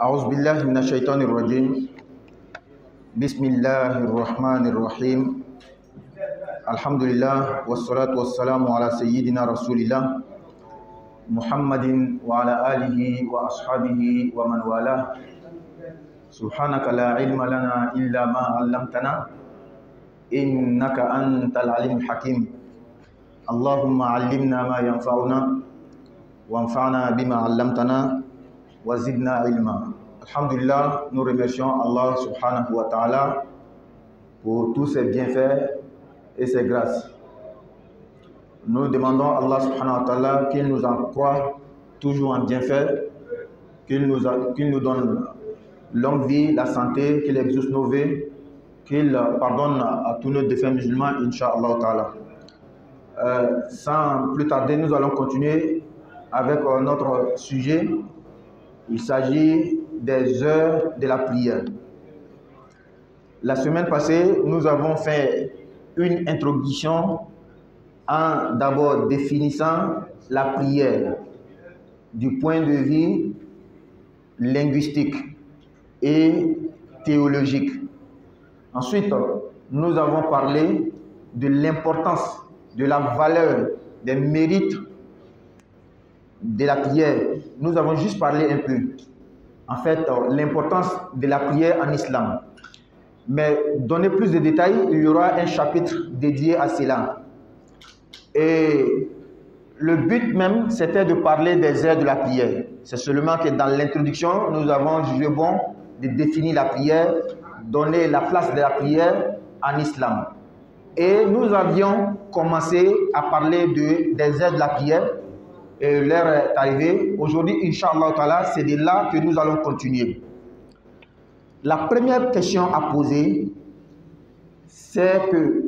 أعوذ بالله من الشيطان الرجيم. بسم الله الرحمن الرحيم. الحمد لله والصلاة والسلام على سيدنا رسول الله محمد وعلى آله وأصحابه ومن والاه. سبحانك لا علم لنا إلا ما علمتنا إنك أنت العليم الحكيم. اللهم علمنا ما ينفعنا وانفعنا بما علمتنا وزدنا علما. Alhamdulillah, nous remercions Allah subhanahu wa ta'ala pour tous ses bienfaits et ses grâces. Nous demandons à Allah subhanahu wa ta'ala qu'il nous accroît toujours en bienfaits, qu'il nous donne longue vie, la santé, qu'il exauce nos vœux, qu'il pardonne à tous nos défunts musulmans, Inch'Allah ta'ala. Sans plus tarder, nous allons continuer avec notre sujet. Il s'agit des heures de la prière. La semaine passée, nous avons fait une introduction en d'abord définissant la prière du point de vue linguistique et théologique. Ensuite, nous avons parlé de l'importance, de la valeur, des mérites de la prière. Nous avons juste parlé un peu, en fait, l'importance de la prière en islam. Mais donner plus de détails, il y aura un chapitre dédié à cela. Et le but même, c'était de parler des heures de la prière. C'est seulement que dans l'introduction, nous avons jugé bon de définir la prière, donner la place de la prière en islam. Et nous avions commencé à parler des heures de la prière. Et l'heure est arrivée. Aujourd'hui, Inch'Allah ta'ala, c'est de là que nous allons continuer. La première question à poser, c'est que,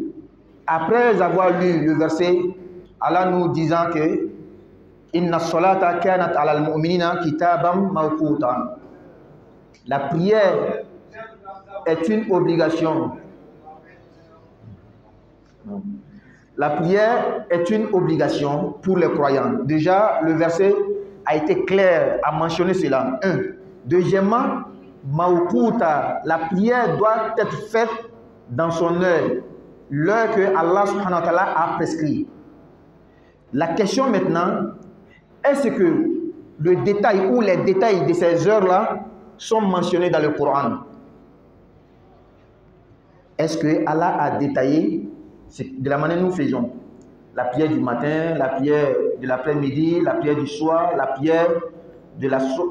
après avoir lu le verset, Allah nous disant que Inna salata kanat ala al-mu'minina kitaban mawqutan. La prière est une obligation. La prière est une obligation pour les croyants. Déjà, le verset a été clair à mentionner cela. Un. Deuxièmement, mawquta, la prière doit être faite dans son heure, l'heure que Allah subhanahu wa ta'ala a prescrit. La question maintenant, est-ce que le détail ou les détails de ces heures-là sont mentionnés dans le Coran? Est-ce que Allah a détaillé de la manière que nous faisons la prière du matin, la prière de l'après-midi, la prière du soir, la prière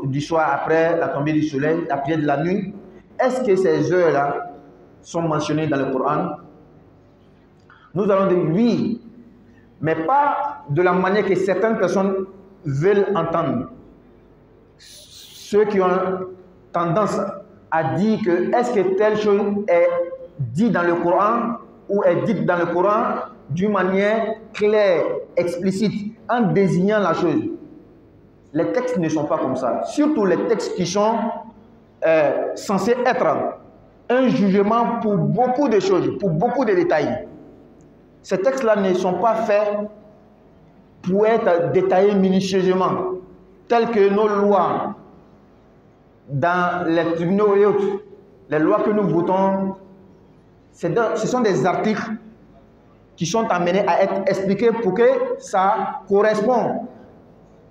du soir après la tombée du soleil, la prière de la nuit? Est-ce que ces heures-là sont mentionnées dans le Coran? Nous allons dire oui, mais pas de la manière que certaines personnes veulent entendre. Ceux qui ont tendance à dire que est-ce que telle chose est dite dans le Coran ou est dite dans le Coran d'une manière claire, explicite, en désignant la chose. Les textes ne sont pas comme ça. Surtout les textes qui sont censés être un jugement pour beaucoup de choses, pour beaucoup de détails. Ces textes-là ne sont pas faits pour être détaillés minutieusement, tels que nos lois dans les tribunaux et autres. Les lois que nous votons, ce sont des articles qui sont amenés à être expliqués pour que ça corresponde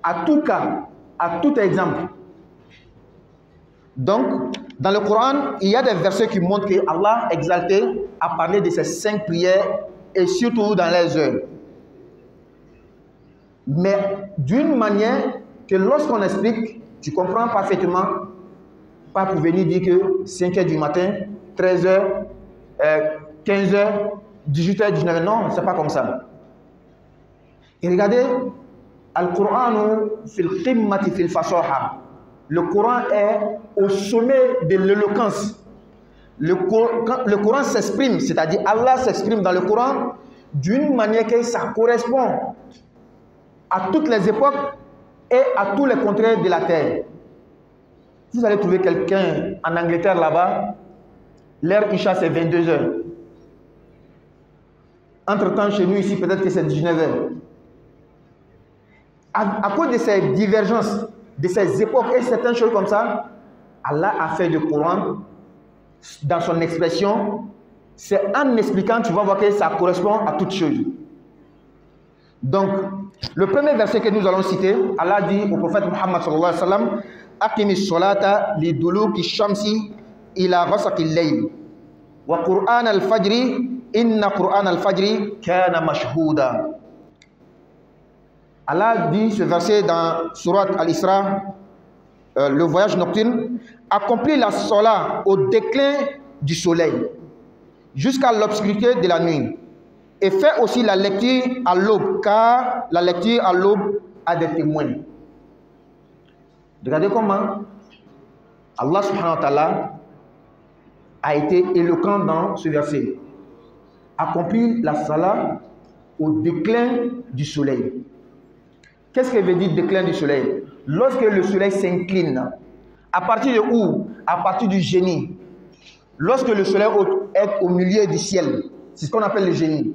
à tout cas, à tout exemple. Donc, dans le Coran, il y a des versets qui montrent que Allah exalté a parlé de ces 5 prières et surtout dans les heures. Mais d'une manière que lorsqu'on explique, tu comprends parfaitement, pas pour venir dire que 5 heures du matin, 13 heures, 15 heures, 18 heures, 19 heures, non, c'est pas comme ça. Et regardez, le Coran est au sommet de l'éloquence. Le Coran s'exprime, c'est-à-dire Allah s'exprime dans le Coran d'une manière que ça correspond à toutes les époques et à tous les contraires de la terre. Vous allez trouver quelqu'un en Angleterre là-bas, l'heure Isha c'est 22 heures. Entre-temps, chez nous ici, peut-être que c'est 19 heures. À cause de ces divergences, de ces époques et certaines choses comme ça, Allah a fait le Coran dans son expression. C'est en expliquant, tu vas voir que ça correspond à toutes choses. Donc, le premier verset que nous allons citer, Allah dit au prophète Muhammad sallallahu alayhi wa sallam, Aqimi solata li duluki shamsi ila ghasaqil layl wa Qur'an al-fajri inna Qur'an al-fajri kana mashhouda. Allah dit ce verset dans Surat Al-Isra, le voyage nocturne, accomplit la sola au déclin du soleil jusqu'à l'obscurité de la nuit. Et fait aussi la lecture à l'aube, car la lecture à l'aube a des témoins. Regardez comment Allah subhanahu wa ta'ala a été éloquent dans ce verset. Accomplir la salat au déclin du soleil. Qu'est-ce que veut dire déclin du soleil? Lorsque le soleil s'incline, à partir de où? À partir du génie. Lorsque le soleil est au milieu du ciel, c'est ce qu'on appelle le génie.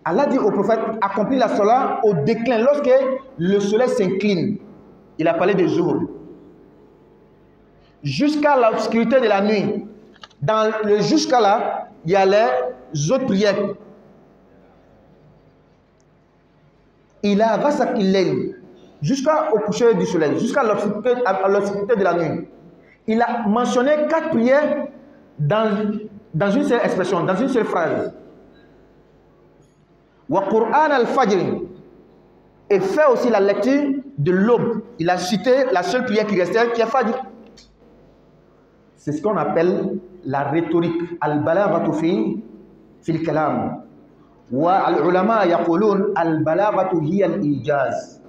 Allah dit au prophète, accomplis la salat au déclin, lorsque le soleil s'incline. Il a parlé de jour. Jusqu'à l'obscurité de la nuit. Dans le jusqu'à là, il y a les autres prières. Il a rasakilel jusqu'au coucher du soleil, jusqu'à l'obscurité de la nuit. Il a mentionné 4 prières dans une seule expression, dans une seule phrase. Wa Qur'an al-Fajr, et fait aussi la lecture de l'aube. Il a cité la seule prière qui restait, qui est Fajr. C'est ce qu'on appelle la rhétorique. Al-balaghatu fil kalam. Wa al-ulama yaqulun al-balaghatu hiya al-ijaz.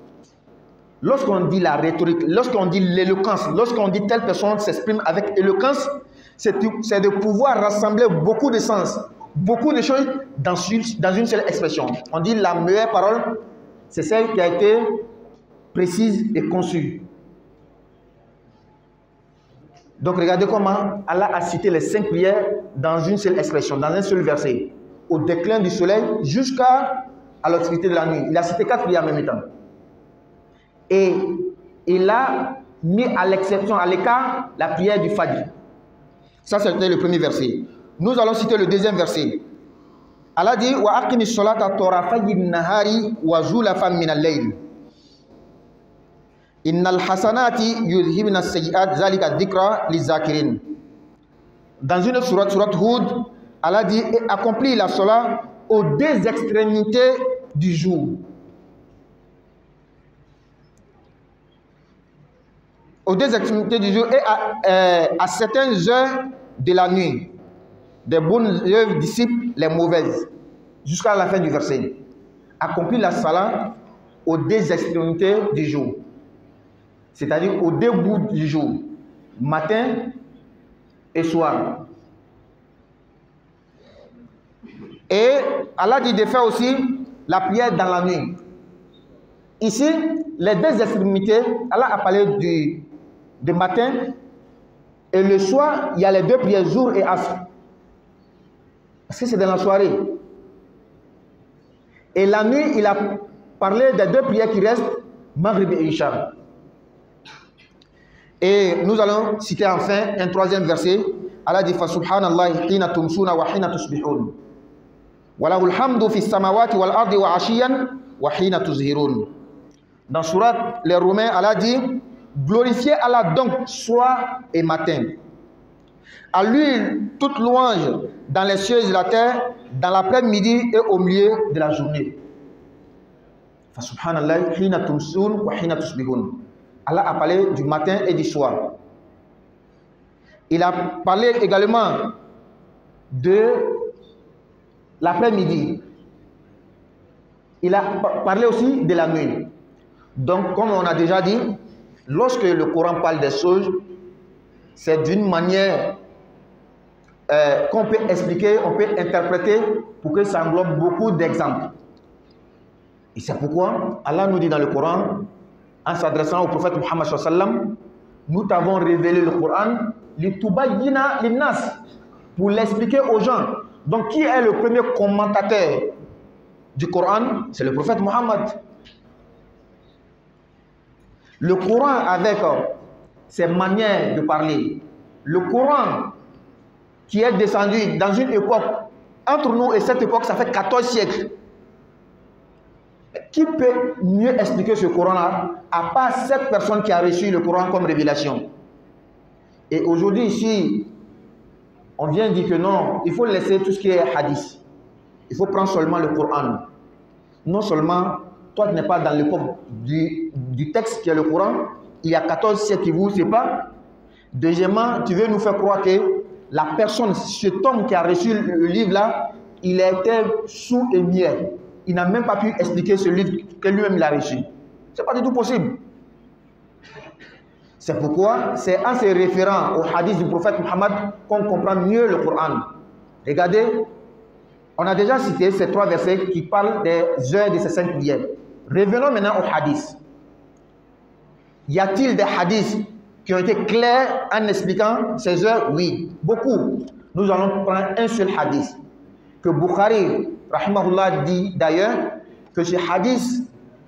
Lorsqu'on dit la rhétorique, lorsqu'on dit l'éloquence, lorsqu'on dit telle personne s'exprime avec éloquence, c'est de pouvoir rassembler beaucoup de sens, beaucoup de choses dans une seule expression. On dit la meilleure parole, c'est celle qui a été précise et conçue. Donc regardez comment Allah a cité les 5 prières dans une seule expression, dans un seul verset. Au déclin du soleil jusqu'à l'obscurité de la nuit. Il a cité 4 prières en même temps. Et il a mis à l'exception, à l'écart, la prière du Fajr. Ça, c'était le premier verset. Nous allons citer le deuxième verset. Allah dit wa aqimi sholata tarafayi nahari wa zulafan min al-layl. Innal hasanati yudhibna as-sayyi'at zalika dhikra lizakirin. Dans une sourate Hud, Allah dit accomplis la sola aux 2 extrémités du jour. Aux 2 extrémités du jour et à certaines heures de la nuit. Des bonnes œuvres dissipent les mauvaises. Jusqu'à la fin du verset. Accomplis la salat aux 2 extrémités du jour. C'est-à-dire aux 2 bouts du jour. Matin et soir. Et Allah dit de faire aussi la prière dans la nuit. Ici, les 2 extrémités, Allah a parlé du matin et le soir, il y a les 2 prières, jour et asr. Parce que c'est dans la soirée. Et la nuit, il a parlé des 2 prières qui restent, Maghrib et Isha. Et nous allons citer enfin un 3e verset. Allah dit fa subhanallahi hina tumsuna wa hina tusbihun. Wa lahul hamdu fis samawati wal ardi wa ashiyan wa hina tuzhirun. Dans Surat les Romains, Allah dit glorifiez Allah donc soir et matin. À lui toute louange dans les cieux et la terre, dans l'après-midi et au milieu de la journée. Fa subhanallahi hina tumsun wa hina tusbihun. Allah a parlé du matin et du soir. Il a parlé également de l'après-midi. Il a parlé aussi de la nuit. Donc, comme on a déjà dit, lorsque le Coran parle des choses, c'est d'une manière qu'on peut expliquer, on peut interpréter pour que ça englobe beaucoup d'exemples. Et c'est pourquoi Allah nous dit dans le Coran, en s'adressant au prophète Muhammad sallallahu alayhi wa sallam, nous t'avons révélé le Coran litubayyina linnas, pour l'expliquer aux gens. Donc qui est le premier commentateur du Coran? C'est le prophète Muhammad. Le Coran avec ses manières de parler, le Coran qui est descendu dans une époque, entre nous et cette époque, ça fait 14 siècles. Qui peut mieux expliquer ce Coran-là, à part cette personne qui a reçu le Coran comme révélation? Et aujourd'hui, ici, on vient dire que non, il faut laisser tout ce qui est hadith. Il faut prendre seulement le Coran. Non seulement, toi tu n'es pas dans l'époque du texte qui est le Coran, il y a 14 siècles qui vous séparent. Deuxièmement, tu veux nous faire croire que la personne, cet homme qui a reçu le livre-là, il a été sous et miel. Il n'a même pas pu expliquer ce livre que lui-même il a reçu. Ce n'est pas du tout possible. C'est pourquoi c'est en se référant au hadith du prophète Muhammad qu'on comprend mieux le Coran. Regardez, on a déjà cité ces 3 versets qui parlent des heures de ces 5 prières. Revenons maintenant au hadith. Y a-t-il des hadiths qui ont été clairs en expliquant ces heures? Oui, beaucoup. Nous allons prendre un seul hadith que Bukhari, rahimahullah, dit d'ailleurs que ce hadith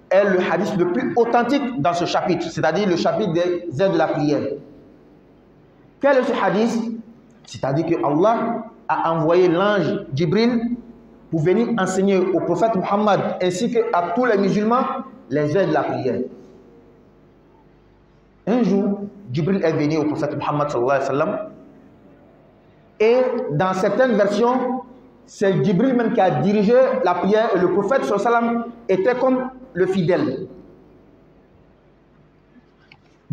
est le hadith le plus authentique dans ce chapitre, c'est-à-dire le chapitre des heures de la prière. Quel est ce hadith? C'est-à-dire que Allah a envoyé l'ange Jibril pour venir enseigner au prophète Muhammad ainsi qu'à tous les musulmans les heures de la prière. Un jour, Jibril est venu au prophète Muhammad sallallahu alayhi wa sallam, et dans certaines versions, c'est Jibril même qui a dirigé la prière et le prophète sallallahu alayhi wa sallam était comme le fidèle.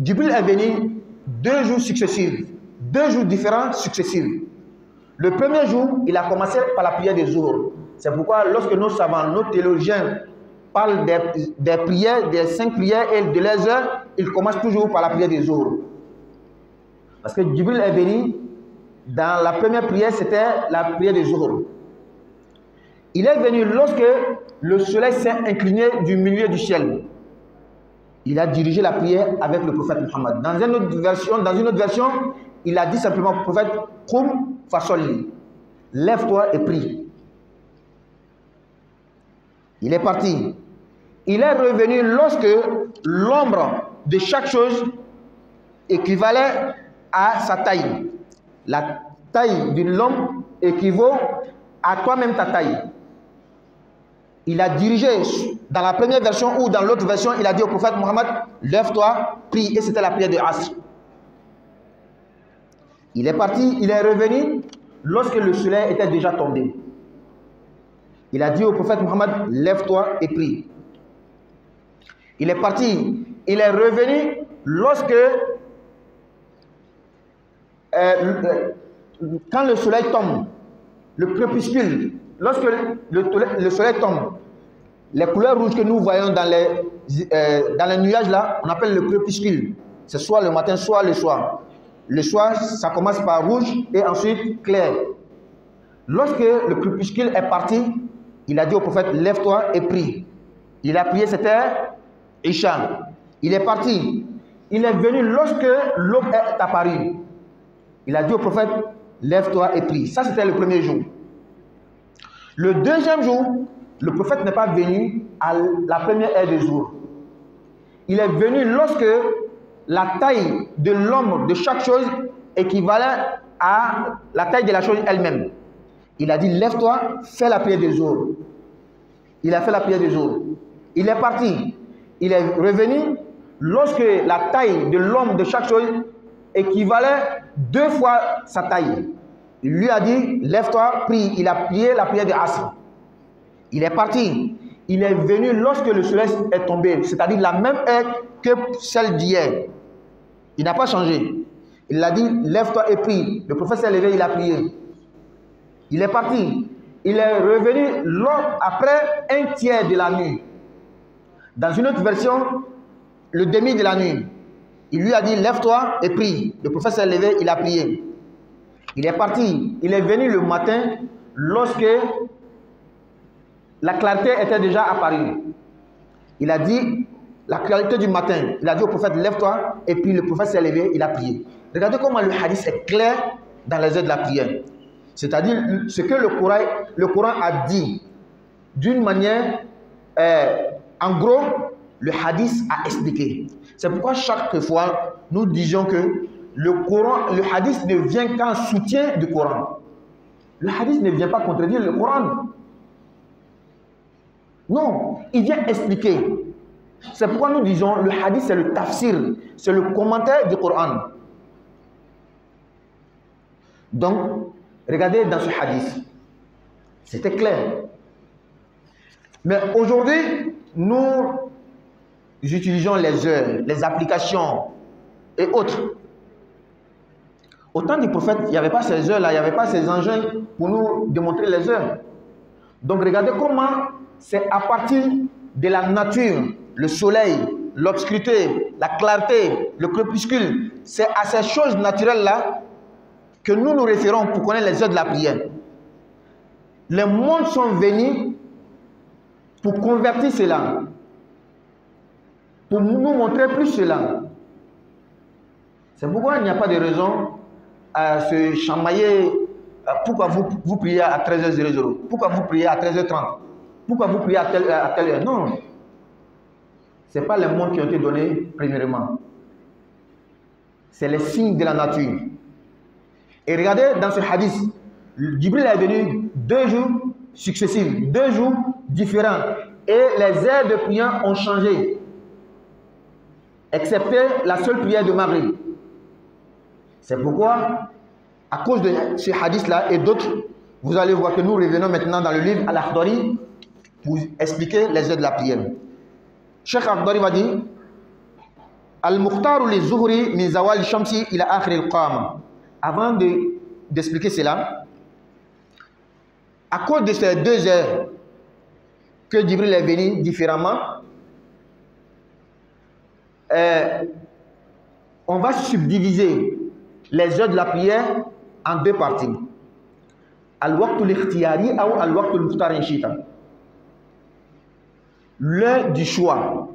Jibril est venu 2 jours successifs, 2 jours différents successifs. Le premier jour, il a commencé par la prière des Zuhr. C'est pourquoi lorsque nos savants, nos théologiens parlent des prières, des 5 prières et de leurs heures, ils commencent toujours par la prière des Zuhr. Parce que Jibril est venu, dans la première prière, c'était la prière des Zuhr. Il est venu lorsque le soleil s'est incliné du milieu du ciel. Il a dirigé la prière avec le prophète Muhammad. Dans une autre version, il a dit simplement au prophète, Qum fasolli, lève-toi et prie. Il est parti. Il est revenu lorsque l'ombre de chaque chose équivalait à sa taille. La taille d'une lampe équivaut à toi-même ta taille. Il a dirigé dans la première version ou dans l'autre version, il a dit au prophète Muhammad, lève-toi, prie. Et c'était la prière de Asr. Il est parti, il est revenu lorsque le soleil était déjà tombé. Il a dit au prophète Muhammad, lève-toi et prie. Il est parti, il est revenu lorsque, quand le soleil tombe, le crépuscule, lorsque le soleil tombe, les couleurs rouges que nous voyons dans les nuages là, on appelle le crépuscule. C'est soit le matin, soit le soir. Le soir, ça commence par rouge et ensuite clair. Lorsque le crépuscule est parti, il a dit au prophète, lève-toi et prie. Il a prié, c'était Isha. Il est parti. Il est venu lorsque l'aube est apparue. Il a dit au prophète, lève-toi et prie. Ça, c'était le premier jour. Le deuxième jour, le prophète n'est pas venu à la première heure du jour. Il est venu lorsque la taille de l'ombre de chaque chose équivalait à la taille de la chose elle-même. Il a dit, lève-toi, fais la prière des jours. Il a fait la prière des jours. Il est parti. Il est revenu lorsque la taille de l'homme de chaque chose équivalait 2 fois sa taille. Il lui a dit, lève-toi, prie. Il a prié la prière de Asr. Il est parti. Il est venu lorsque le soleil est tombé, c'est-à-dire la même heure que celle d'hier. Il n'a pas changé. Il a dit, lève-toi et prie. Le prophète s'est levé, il a prié. Il est parti. Il est revenu après 1/3 de la nuit. Dans une autre version, le demi de la nuit. Il lui a dit, lève-toi et prie. Le prophète s'est levé, il a prié. Il est parti. Il est venu le matin lorsque la clarté était déjà apparue. Il a dit, la clarté du matin, il a dit au prophète, lève-toi, et puis le prophète s'est levé, il a prié. Regardez comment le hadith est clair dans les heures de la prière. C'est-à-dire ce que le Coran a dit d'une manière, en gros, le hadith a expliqué. C'est pourquoi chaque fois, nous disions que le hadith ne vient qu'en soutien du Coran. Le hadith ne vient pas contredire le Coran. Non, il vient expliquer. C'est pourquoi nous disons le hadith c'est le tafsir, c'est le commentaire du Coran. Donc, regardez dans ce hadith, c'était clair. Mais aujourd'hui, nous utilisons les heures, les applications et autres. Au temps du prophète, il n'y avait pas ces heures-là, il n'y avait pas ces engins pour nous démontrer les heures. Donc, regardez comment c'est à partir de la nature, le soleil, l'obscurité, la clarté, le crépuscule, c'est à ces choses naturelles-là que nous nous référons pour connaître les heures de la prière. Les mondes sont venus pour convertir cela, pour nous montrer plus cela. C'est pourquoi il n'y a pas de raison à se chamailler. Pourquoi vous priez à 13h00? Pourquoi vous priez à 13h30? Pourquoi vous priez à telle heure? Non. Ce n'est pas les mondes qui ont été donnés premièrement. C'est les signes de la nature. Et regardez dans ce hadith, Jibril est venu 2 jours successifs, 2 jours différents. Et les heures de prière ont changé. Excepté la seule prière de Maghrib. C'est pourquoi, à cause de ce hadith-là et d'autres, vous allez voir que nous revenons maintenant dans le livre Al-Akhdari pour expliquer les heures de la prière. Cheikh Akhdari va dire Al-Mukhtaru li Zuhri min zawal shamsi ila akhir al-qama. Avant d'expliquer cela, à cause de ces 2 heures que Jibril est venu différemment, on va subdiviser les heures de la prière en 2 parties. Al-Waqtul Ikhtiyari ou Al-Waqtul Mukhtar Inshita. L'heure du choix.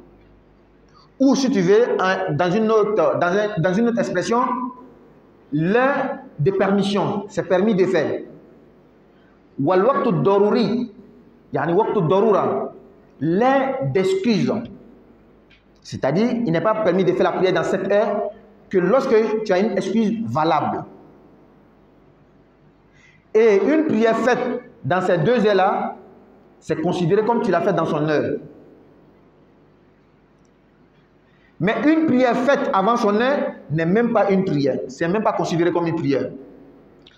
Ou si tu veux, dans une autre expression, l'heure de permission. C'est permis de faire. Ou Al-Waqtul Daruri. Yani Waqtul Darura. L'heure d'excuse. C'est-à-dire, il n'est pas permis de faire la prière dans cette heure que lorsque tu as une excuse valable. Et une prière faite dans ces 2 heures-là, c'est considéré comme tu l'as fait dans son heure. Mais une prière faite avant son heure n'est même pas une prière. C'est même pas considéré comme une prière.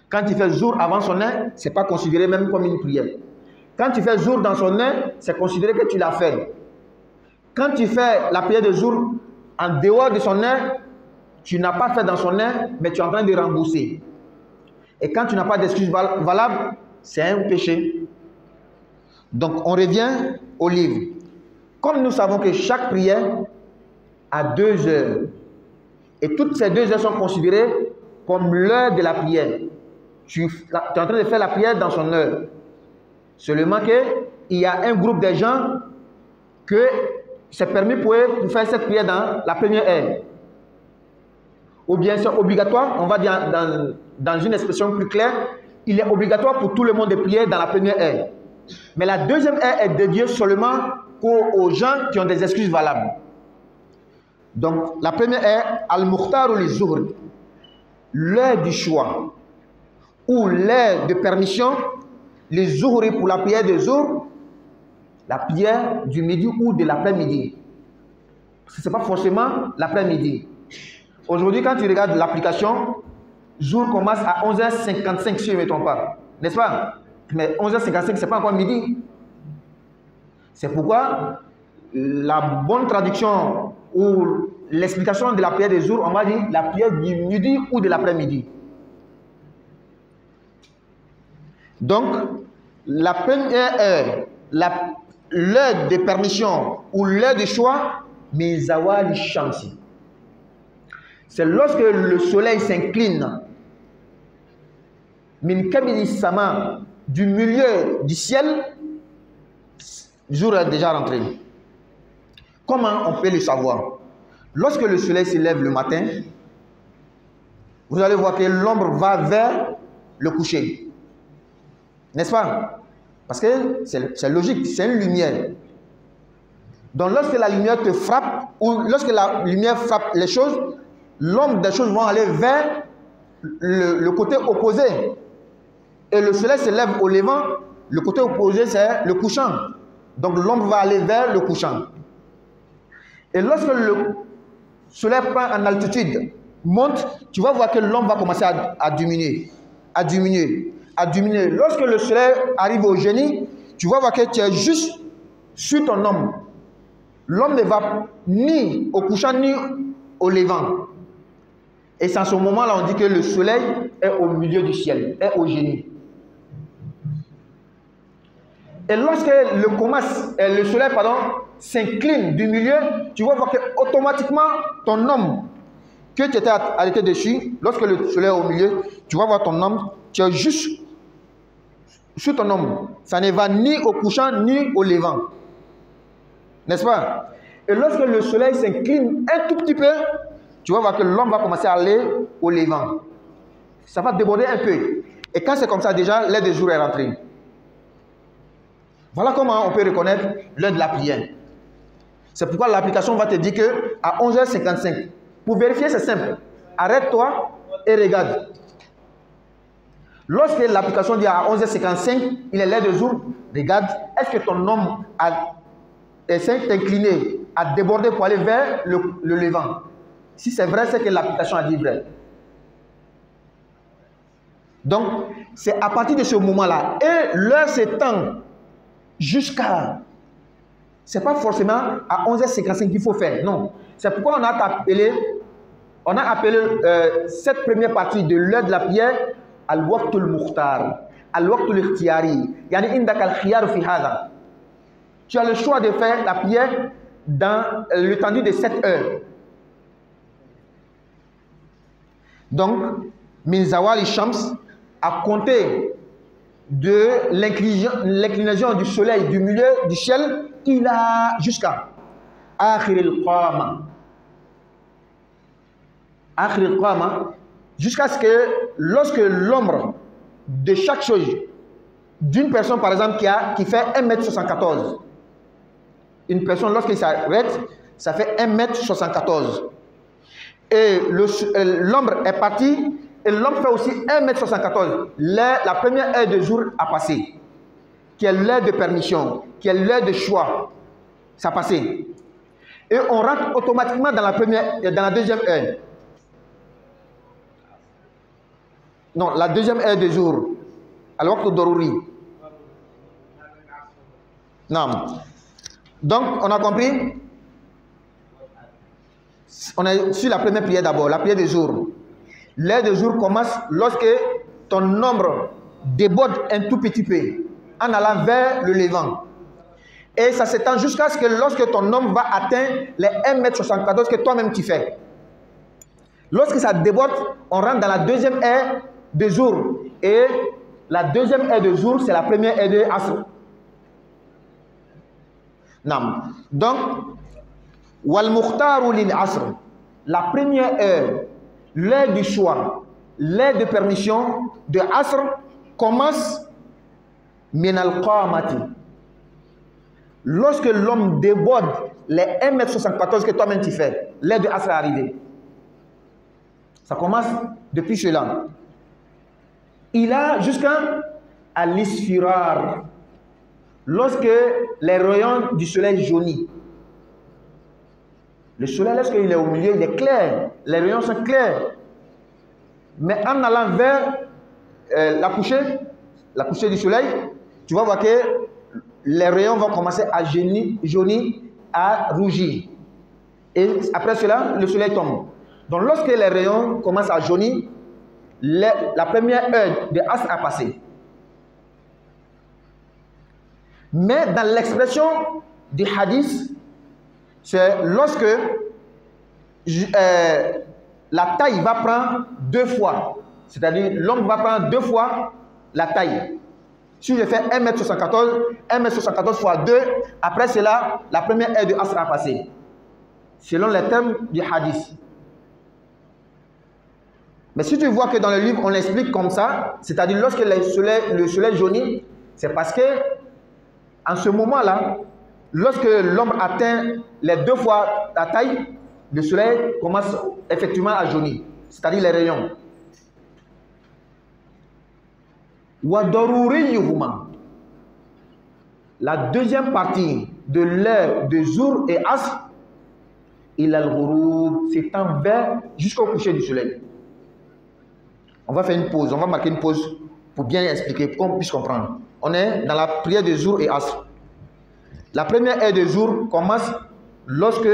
Quand tu fais jour avant son heure, ce n'est pas considéré même comme une prière. Quand tu fais jour dans son heure, c'est considéré que tu l'as fait. Quand tu fais la prière de jour en dehors de son heure, tu n'as pas fait dans son heure, mais tu es en train de rembourser. Et quand tu n'as pas d'excuse valable, c'est un péché. Donc, on revient au livre. Comme nous savons que chaque prière a 2 heures, et toutes ces 2 heures sont considérées comme l'heure de la prière. Tu es en train de faire la prière dans son heure. Seulement qu'il y a un groupe de gens que c'est permis pour eux de faire cette prière dans la première heure. Ou bien c'est obligatoire, on va dire dans une expression plus claire, il est obligatoire pour tout le monde de prier dans la première heure. Mais la deuxième heure est dédiée seulement aux gens qui ont des excuses valables. Donc la première heure, Al-Mukhtaru li Zuhr, l'heure du choix, ou l'heure de permission, les Zuhri pour la prière de Zuhr, la prière du midi ou de l'après-midi. Ce n'est pas forcément l'après-midi. Aujourd'hui, quand tu regardes l'application, jour commence à 11h55, si je ne me trompe pas. N'est-ce pas? Mais 11h55, ce n'est pas encore midi. C'est pourquoi la bonne traduction ou l'explication de la prière des jours, on va dire la prière du midi ou de l'après-midi. Donc, la première heure, l'heure de permission ou l'heure de choix, Mizawali Shamsi. C'est lorsque le soleil s'incline, min kabili sama, du milieu du ciel, le jour est déjà rentré. Comment on peut le savoir? Lorsque le soleil se lève le matin, vous allez voir que l'ombre va vers le coucher. N'est-ce pas? Parce que c'est logique, c'est une lumière. Donc lorsque la lumière te frappe, ou lorsque la lumière frappe les choses, l'ombre des choses vont aller vers le côté opposé. Et le soleil se lève au levant, le côté opposé c'est le couchant. Donc l'ombre va aller vers le couchant. Et lorsque le soleil prend en altitude, monte, tu vas voir que l'ombre va commencer à diminuer, à diminuer, à diminuer. Lorsque le soleil arrive au génie, tu vas voir que tu es juste sur ton ombre. L'ombre ne va ni au couchant ni au levant. Et c'est en ce moment-là on dit que le soleil est au milieu du ciel, est au génie. Et lorsque le soleil s'incline du milieu, tu vas voir que automatiquement ton ombre que tu étais arrêté dessus, lorsque le soleil est au milieu, tu vas voir ton ombre, tu es juste sur ton ombre. Ça ne va ni au couchant ni au levant. N'est-ce pas? Et lorsque le soleil s'incline un tout petit peu, tu vas voir que l'ombre va commencer à aller au levant. Ça va déborder un peu. Et quand c'est comme ça, déjà, l'heure du jour est rentrée. Voilà comment on peut reconnaître l'heure de la prière. C'est pourquoi l'application va te dire qu'à 11h55, pour vérifier, c'est simple. Arrête-toi et regarde. Lorsque l'application dit à 11h55, il est l'heure de jour, regarde, est-ce que ton ombre essaie d'incliner, à déborder pour aller vers le levant? Si c'est vrai, c'est que l'application a dit vrai. Donc, c'est à partir de ce moment-là. Et l'heure s'étend jusqu'à... Ce n'est pas forcément à 11h55 qu'il faut faire. Non. C'est pourquoi on a appelé cette première partie de l'heure de la prière Al-Waqtul Mukhtar, Al-Waqtul Ikhtiyari. Yani indaka al-khiyar fi hadha. Tu as le choix de faire la prière dans l'étendue de 7 heures. Donc, min zawali shams, à compter de l'inclinaison du soleil du milieu du ciel, il a jusqu'à akhir al-qama. Akhir al-qama, jusqu'à ce que lorsque l'ombre de chaque chose, d'une personne par exemple qui fait 1m74, une personne lorsqu'il s'arrête, ça fait 1m74. Et l'ombre est partie, et l'ombre fait aussi 1m74. La première heure de jour a passé, qui est l'heure de permission, qui est l'heure de choix. Ça a passé. Et on rentre automatiquement dans la deuxième heure. Non, la deuxième heure de jour. Alors que Doruri. Non. Donc, on a compris? On est sur la première prière d'abord, la prière du jour. L'heure du jour commence lorsque ton ombre déborde un tout petit peu en allant vers le levant. Et ça s'étend jusqu'à ce que lorsque ton ombre va atteindre les 1m74 que toi-même tu fais. Lorsque ça déborde, on rentre dans la deuxième heure de jour. Et la deuxième heure de jour, c'est la première heure de Asr. Non. Donc, Wal Mukhtaru lil Asr, la première heure, l'heure du choix, l'heure de permission de Asr commence min al-qamati. Lorsque l'homme déborde les 1m74 que toi-même tu fais, l'heure de Asr est arrivée. Ça commence depuis cela. Il a jusqu'à l'isfirar. Lorsque les rayons du soleil jaunissent. Le soleil, lorsqu'il est au milieu, il est clair. Les rayons sont clairs. Mais en allant vers la couchée du soleil, tu vas voir que les rayons vont commencer à jaunir, à rougir. Et après cela, le soleil tombe. Donc lorsque les rayons commencent à jaunir, la première heure de Asr a passé. Mais dans l'expression du hadith, c'est lorsque la taille va prendre 2 fois. C'est-à-dire l'homme va prendre 2 fois la taille. Si je fais 1m74 fois 2, après cela, la première heure de Asr a passé. Selon les termes du hadith. Mais si tu vois que dans le livre, on l'explique comme ça, c'est-à-dire lorsque le soleil jaunit, c'est parce que en ce moment-là, lorsque l'ombre atteint les 2 fois la taille, le soleil commence effectivement à jaunir, c'est-à-dire les rayons. La deuxième partie de l'heure de jour et asr, il a le s'étend vers jusqu'au coucher du soleil. On va faire une pause, on va marquer une pause pour bien expliquer, pour qu'on puisse comprendre. On est dans la prière de jour et asr. La première heure de jour commence lorsque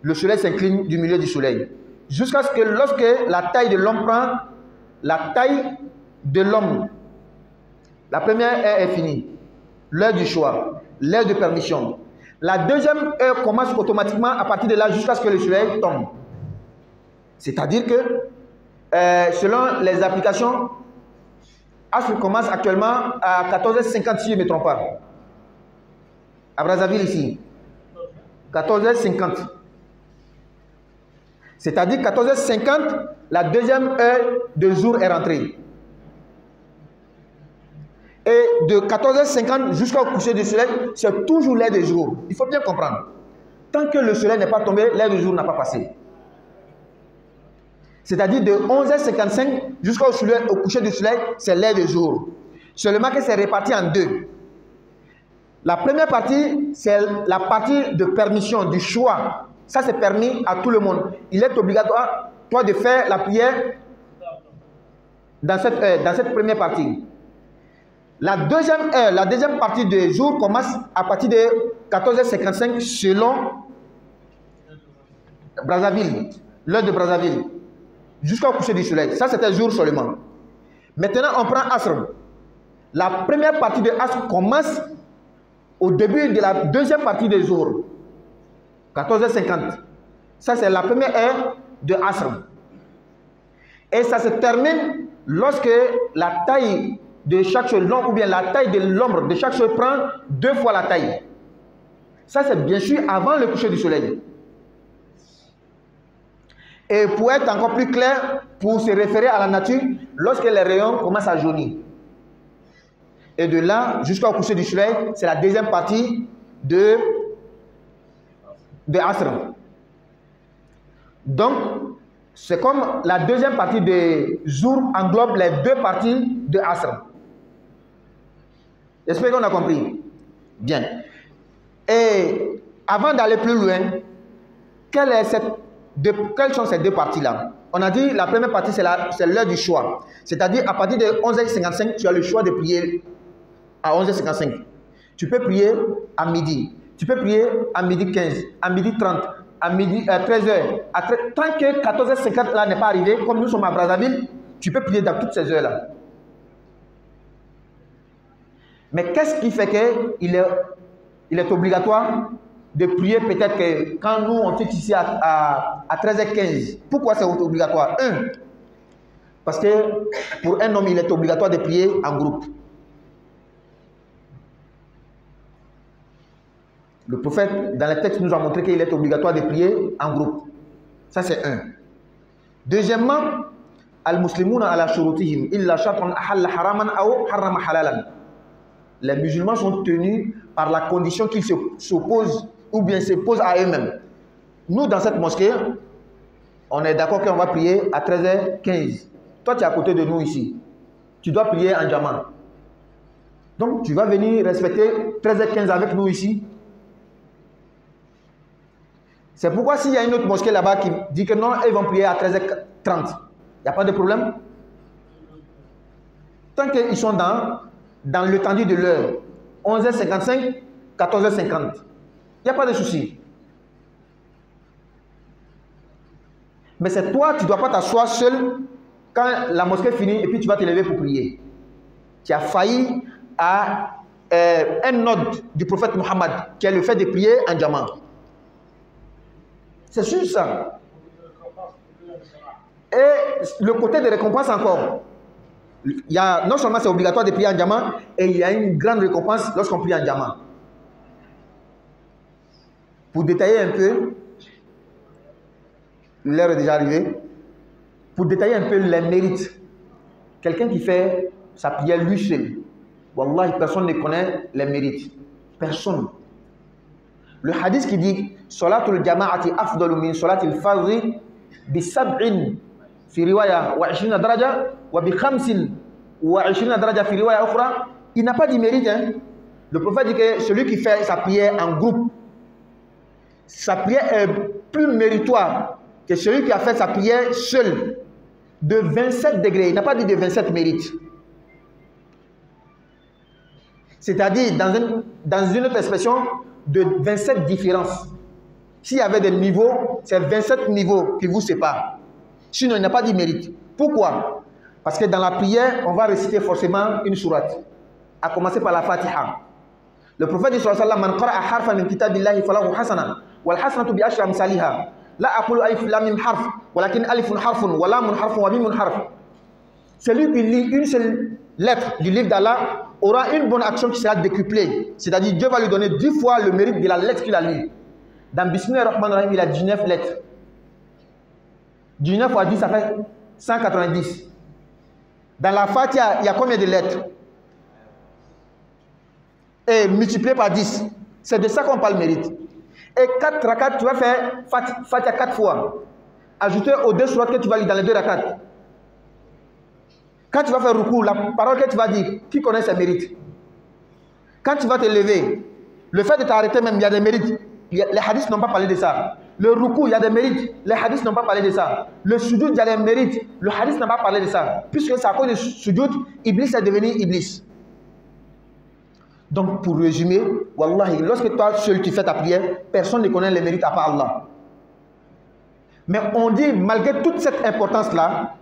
le soleil s'incline du milieu du soleil. Jusqu'à ce que lorsque la taille de l'homme prend la taille de l'homme. La première heure est finie. L'heure du choix, l'heure de permission. La deuxième heure commence automatiquement à partir de là jusqu'à ce que le soleil tombe. C'est-à-dire que selon les applications, Asr commence actuellement à 14h50 si je ne me trompe pas. À Brazzaville ici. 14h50. C'est-à-dire 14h50, la deuxième heure de jour est rentrée. Et de 14h50 jusqu'au coucher du soleil, c'est toujours l'heure de jour. Il faut bien comprendre. Tant que le soleil n'est pas tombé, l'heure de jour n'a pas passé. C'est-à-dire de 11h55 jusqu'au coucher du soleil, c'est l'heure de jour. Seulement que c'est réparti en deux. La première partie, c'est la partie de permission, du choix. Ça, c'est permis à tout le monde. Il est obligatoire, toi, de faire la prière dans cette première partie. La deuxième heure, la deuxième partie du jour commence à partir de 14h55 selon Brazzaville, l'heure de Brazzaville, jusqu'au coucher du soleil. Ça, c'était jour seulement. Maintenant, on prend Asr. La première partie de Asr commence au début de la deuxième partie du jour, 14h50. Ça, c'est la première heure de Asr. Et ça se termine lorsque la taille de chaque chose, ou bien la taille de l'ombre de chaque chose prend 2 fois la taille. Ça, c'est bien sûr avant le coucher du soleil. Et pour être encore plus clair, pour se référer à la nature, lorsque les rayons commencent à jaunir. Et de là, jusqu'au coucher du soleil, c'est la deuxième partie de Asr. Donc, c'est comme la deuxième partie de jour englobe les 2 parties de Asr. J'espère qu'on a compris. Bien. Et avant d'aller plus loin, quelles sont ces 2 parties-là? On a dit la première partie, c'est l'heure du choix. C'est-à-dire, à partir de 11h55, tu as le choix de prier à 11h55. Tu peux prier à midi. Tu peux prier à midi 15, à midi 30, à midi 13h. Tant que 14h50 là n'est pas arrivé, comme nous sommes à Brazzaville, tu peux prier dans toutes ces heures-là. Mais qu'est-ce qui fait qu'il est obligatoire de prier peut-être que quand nous on fixe ici à 13h15? Pourquoi c'est obligatoire? Parce que pour un homme, il est obligatoire de prier en groupe. Le prophète, dans le texte, nous a montré qu'il est obligatoire de prier en groupe. Ça, c'est un. Deuxièmement, al-muslimuna ala shurutihim illa shartan ahalla haraman aw harrama halalan. Les musulmans sont tenus par la condition qu'ils s'opposent ou bien se posent à eux-mêmes. Nous, dans cette mosquée, on est d'accord qu'on va prier à 13h15. Toi, tu es à côté de nous ici. Tu dois prier en jama. Donc, tu vas venir respecter 13h15 avec nous ici. C'est pourquoi s'il y a une autre mosquée là-bas qui dit que non, ils vont prier à 13h30, il n'y a pas de problème. Tant qu'ils sont dans le tendu de l'heure, 11h55, 14h50, il n'y a pas de souci. Mais c'est toi, tu ne dois pas t'asseoir seul quand la mosquée finit et puis tu vas te lever pour prier. Tu as failli à un ordre du prophète Mohammed qui est le fait de prier en jama. C'est sûr ça. Et le côté de récompense encore. Non seulement c'est obligatoire de prier en jama, et il y a une grande récompense lorsqu'on prie en jama. Pour détailler un peu, l'heure est déjà arrivée. Pour détailler un peu les mérites, quelqu'un qui fait sa prière lui seul, wallahi, personne ne connaît les mérites. Personne. Le hadith qui dit Salatul jama'ati afdalu min salatil fardhi bi sab'in fi riwaya wa 20 daraja wa bi khamsin wa 20 daraja fi riwaya ukhra, il n'a pas de mérite. Hein? Le prophète dit que celui qui fait sa prière en groupe, sa prière est plus méritoire que celui qui a fait sa prière seul de 27 degrés. Il n'a pas dit de 27 mérites. C'est-à-dire, dans une autre expression, de 27 différences. S'il y avait des niveaux, c'est 27 niveaux qui vous séparent. Sinon, il n'a pas dit mérite. Pourquoi? Parce que dans la prière, on va réciter forcément une sourate, à commencer par la Fatiha. Le prophète dit sallallahu alayhi wa sallam, man qara'a harfan min kitabillahi falahu hasana, wal hasanatu bi ashri amsalha. La aqulu alif lam mim harf, walakin alifun harfun, wa lamun harfun, wa mimun harf. Celui qui lit une seule lettre du livre d'Allah aura une bonne action qui sera décuplée. C'est-à-dire, Dieu va lui donner 10 fois le mérite de la lettre qu'il a lue. Dans Bismillah ar-Rahman ar-Rahim, il a 19 lettres. 19 fois 10, ça fait 190. Dans la Fatiha, il y a combien de lettres? Et multiplié par 10. C'est de ça qu'on parle mérite. Et 4 rakats, tu vas faire Fatiha 4 fois. Ajouter aux 2 sourates que tu vas lire dans les 2 rakats. Quand tu vas faire rukou, la parole que tu vas dire, qui connaît ses mérites? Quand tu vas te lever, le fait de t'arrêter même, il y a des mérites. Les hadiths n'ont pas parlé de ça. Le rukou, il y a des mérites. Les hadiths n'ont pas parlé de ça. Le sujoud, il y a des mérites. Le hadith n'a pas parlé de ça. Puisque c'est à cause du sujoud, Iblis est devenu Iblis. Donc, pour résumer, wallahi, lorsque toi seul tu fais ta prière, personne ne connaît les mérites à part Allah. Mais on dit, malgré toute cette importance-là,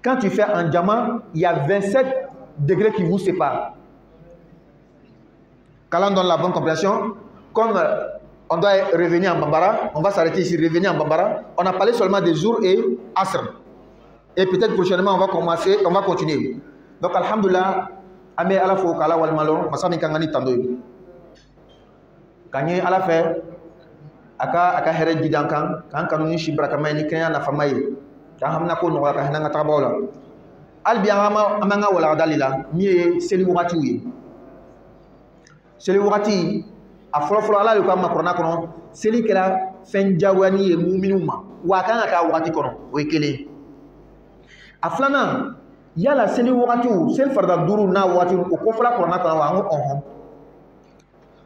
quand tu fais un diamant, il y a 27 degrés qui vous séparent. Quand on donne la bonne compréhension, comme on doit revenir en Bambara, on va s'arrêter ici, revenir en Bambara. On a parlé seulement des jours et Asr. Et peut-être prochainement, on va commencer, on va continuer. Donc, alhamdoulilah, Ame ala fo kala wal malon masami kangani tandoy kanye ala fe aka here gidan kan kanu ni shibra kamay ni kenya na famay kan hamna ko no ka hananga tabola al biya amanga wala dalila mi seli wakati wi seli wakati a folo ala ko ma korona kono seli kala fen jawani e mu'minuma wa kan aka wakati kono o kele aflana yala seli wakati sel farda duru na wakati ko fala korona kana wa ngo onho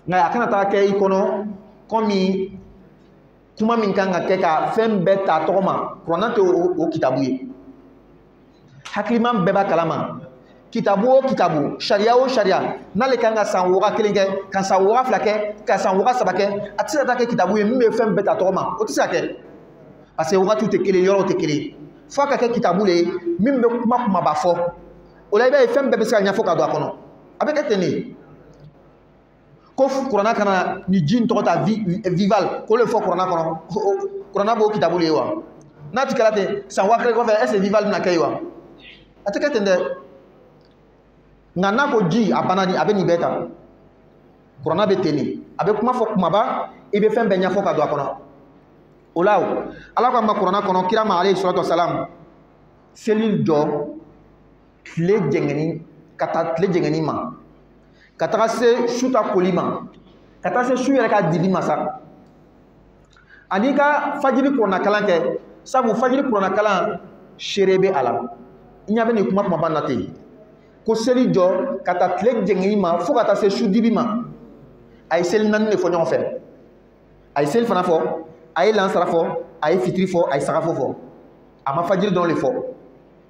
nga akana ta ke ikono komi kuma min kan ke ka fem beta toma korona to o kitabu hakliman beba kalama kitabu sharia o sharia nale kanga san waka kelenge kan san waka flake kan san waka sabake atisa ta ke kitabu mi fem beta toma o tisa ke parce que wakati te kele yoro te kele fo ka ke kitabu le min be kuma ba fo o la be fem be se nya fo ka do akono avec teni ko corona kana ni jin to ta vival ko le fo corona kono corona bo kitabu le wa na ti kala te san wa kre ko fe ese vival na kai wa ateke tende ngana ko ji abanani abeni beta corona be teni abe kuma fo kuma ba ibe fem be nya fo ka do akono olaw ala ko ma corona kono kirama alayhi salatu wassalam selil do tle jengeni kata tle jengeni ma kata se shuta kolima kata se shu yere ka dibi masa anika fajiri corona kalanke sabu fajiri corona kalan sherebe ala nyabe ni kuma kuma banate ko seli do kata tle jengeni ma fo kata se shu dibi ma ay sel nan ne fo nyon fe ay sel fana fo ay lansara fo ay fitri fo ay sara fo ama fajiri don le fo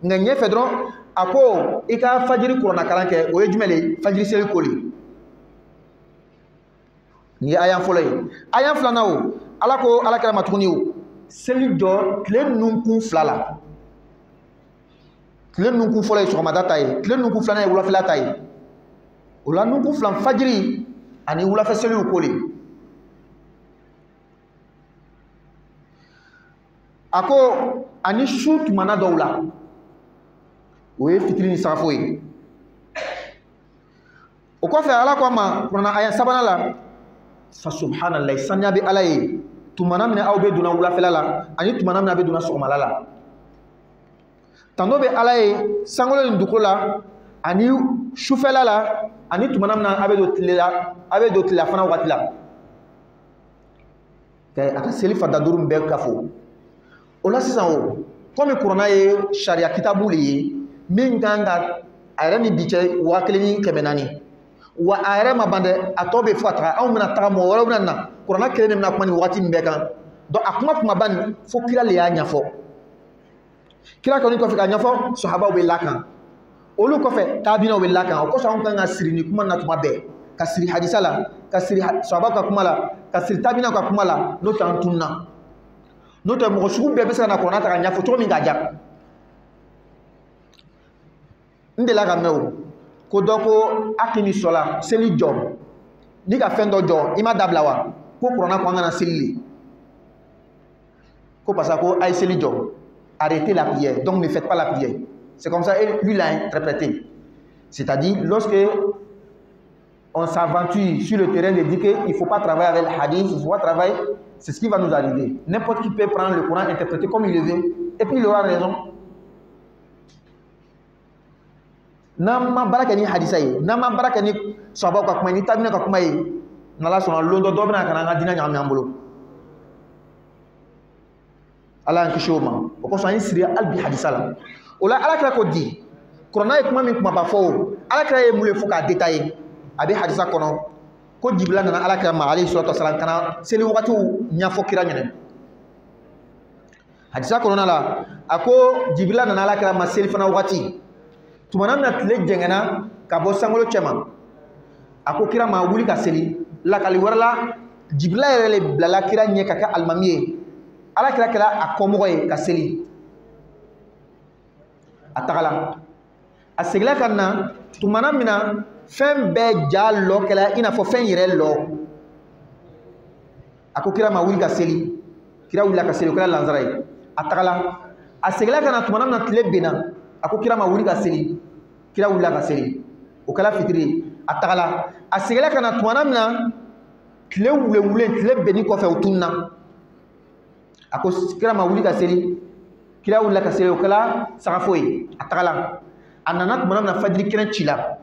nga nye fe dron ako ika fajiri corona kalanke o yejumele fajiri sel koli ni ayan fo lay ayan flana o alako alakala matuni o sel do tle nunkun flala tle nunkun fo lay so ma data yi tle nunkun flana e wula fla tay o la nunkun flan fajiri ani wula fa sel koli ako ani shoot mana dawla oye fitri ni safo yi o ko fe ala ko ma kurana aya sabana la fa subhanallahi sanya bi alay tumana min awbe duna wula felala ani tumana min abe duna sokmala la tando be alay sangolo ndukola ani shufela la ani tumana min abe do tila fana wakati la aka seli fata duuru bɛɛ kafo o la sisan o comme kuranna ye sariya kitabu le ye min kan ka a yɛrɛ ni bi cɛ 1400 wa a yɛrɛ ma ban dɛ a tɔ bɛ fɔ a taga anw bɛna taga mɔgɔ wɛrɛw bɛna na kuranna kelen de bɛna kuma ni waati min bɛɛ kan donc a kuma kumaba nin fo kira le y'a ɲɛfɔ kira kɔni kɔfɛ ka ɲɛfɔ sahabaw bɛ lakan olu kɔfɛ taabinaw bɛ lakan o kosɔn anw kan ka siri ni kuma na tuma bɛɛ ka siri hadisa la ka siri sahabaw ka kuma la ka siri taabinaw ka kuma la n'o tɛ an tununa n'o tɛ mɔgɔ sugu bɛɛ bɛ se ka na kuranna ta ka ɲɛfɔ cogo min k'a diya n delila ka mɛn o ko dɔ ko akini sɔla seli jɔ ni ka fɛn dɔ jɔ i ma dabila wa ko kuranna ko an kana seli le ko parce que ko a ye seli jɔ arrêtez la prière donc ne faites pas la prière c'est comme ça et lui l'a interprété c'est-à-dire lorsque on s'aventure sur le terrain de dire qu'il ne faut pas travailler avec le hadith, il faut pas travailler, c'est ce qui va nous arriver. N'importe qui peut prendre le Coran, interpréter comme il le veut, et puis il aura raison. Nama baraka ni hadisa ye, nama baraka ni sahaba ka kuma ni tabina ka kuma ye, nala sona londo do bina kana ngadina nyam nyambolo. Ala en kisho ma, o ko so yin siri albi hadisa la. Ola ala kra ko di, Qur'an e kuma min kuma ba fo, ala kra e mule fu ka détailler. Abi hadisa kono ko Jibril nana ala kra ma alayhi salatu wasalam kana seli wakati nyafo kira nyene. Hadisa kono la ako Jibril nana ala kra ma seli fana wakati tumana na tile jengena ka bo sangolo chema ako kira ma wuli ka seli la kali warala Jibril yɛrɛ le bilala kira ɲɛ ka kɛ alimami ye ala kira kɛra a kɔmɔgɔ ye ka seli a tagala a segila ka na tumana min na fɛn bɛɛ ja lɔ kɛla i n'a fɔ fɛn yɛrɛ lɔ a ko kira ma wuli ka seli kira wulila ka seli o kɛra lansara ye a tagala a segila ka na tumana min na tile benna a ko kira ma wuli ka seli kira wulila ka seli o kɛra fitiri ye a tagala a segila ka na tumana min na tile wulen tile benni kɔfɛ o tunna a ko kira ma wuli ka seli kira wulila ka seli o kɛra sagafo ye a tagala a nana tumana min na fajiri kɛnɛ cila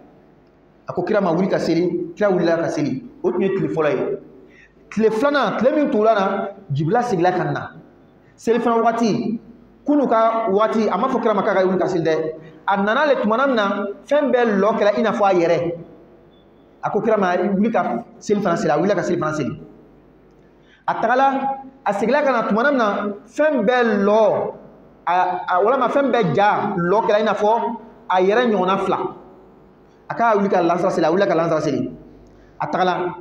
a ko kira ma wuli ka seli kira wulila ka seli o tun ye tile fɔlɔ ye tile filanan tile min tugula na Jibirila segila ka na seli fana wagati kunu ka wagati a ma fɔ kira ma k'a ka wuli ka seli dɛ a nana le tumana min na fɛn bɛɛ lɔ kɛra i n'a fɔ a yɛrɛ a ko kira ma wuli ka seli fana seli a wulila ka seli fana seli a tagala a segila ka na tumana min na fɛn bɛɛ lɔ walama fɛn bɛɛ ja lɔ kɛra i n'a fɔ a yɛrɛ ɲɔgɔnna fila a k'a wuli ka lansara seli a wulila ka lansara seli a tagala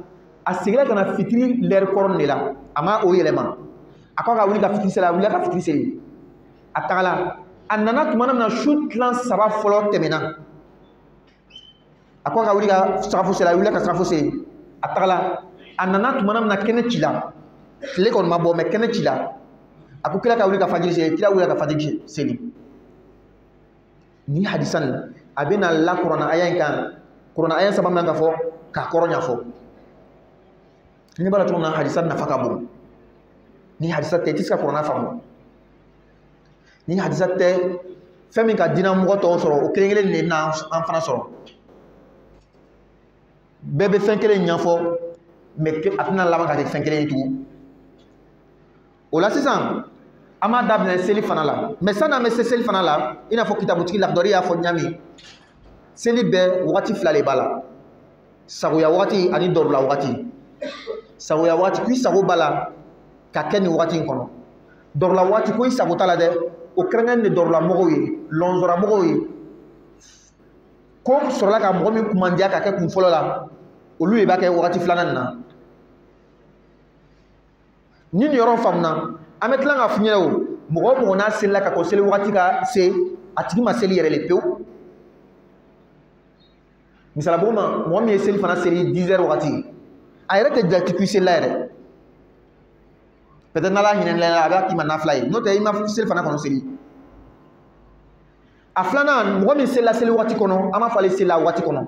a segila ka na fitiri lɛri kɔrɔ de la a ma o yɛlɛma a ko ka wuli ka fitiri seli a wulila ka fitiri seli a tagala a nana tumana min na su tilan saba fɔlɔ tɛmɛna a ko ka wuli ka sagafo seli a wulila ka sagafo seli a tagala a nana tumana min na kɛnɛ cila tile kɔni ma bɔ mɛ kɛnɛ cila a ko kira ka wuli ka fajiri seli kira wulila ka fajiri seli ni hadisa nin a bɛna la kuranna aya in kan kuranna aya saba man ka fɔ k'a kɔrɔ ɲɛfɔ ni b'a la cogo min na hadisa nafa ka bon ni hadisa tɛ i tɛ se ka kuranna faamu ni hadisa tɛ fɛn min ka diinɛ mɔgɔ tɔw sɔrɔ o kelen kelen de na an fana sɔrɔ bɛɛ bɛ fɛn kelen ɲɛfɔ mɛ a tɛna laban ka kɛ fɛn kelen ye tugun o la sisan an b'a daminɛ seli fana la mɛ san'an bɛ se seli fana la i n'a fɔ kitabutigi Lakhdari y'a fɔ ɲami seli bɛɛ wagati fila de b'a la sagoya wagati ani dɔrɔla wagati sagoya wagati ko i sago b'a la ka kɛ nin wagati in kɔnɔ dɔrɔla wagati ko i sago t'a la dɛ o kɛrɛnkɛrɛnnen de dɔrɔla mɔgɔw ye lɔnsɔra mɔgɔw ye ko sɔrɔla ka mɔgɔ min kumandiya ka kɛ kun fɔlɔ la olu de b'a kɛ wagati filanan nin na ni nin yɔrɔ faamuna an bɛ tila ka f'i ɲɛna o mɔgɔ mɔgɔ n'a selila ka kɔn seli wagati ka se a tigi ma seli yɛrɛ le pewu misalabugu ma mɔgɔ min ye seli fana seli 10 heures wagati a yɛrɛ tɛ jate k'i selila yɛrɛ peut-être n'ala hinɛ la a b'a k'i ma nafila ye n'o tɛ i ma seli fana kɔnɔ seli a filanan mɔgɔ min selila seli wagati kɔnɔ an b'a fɔ ale selila wagati kɔnɔ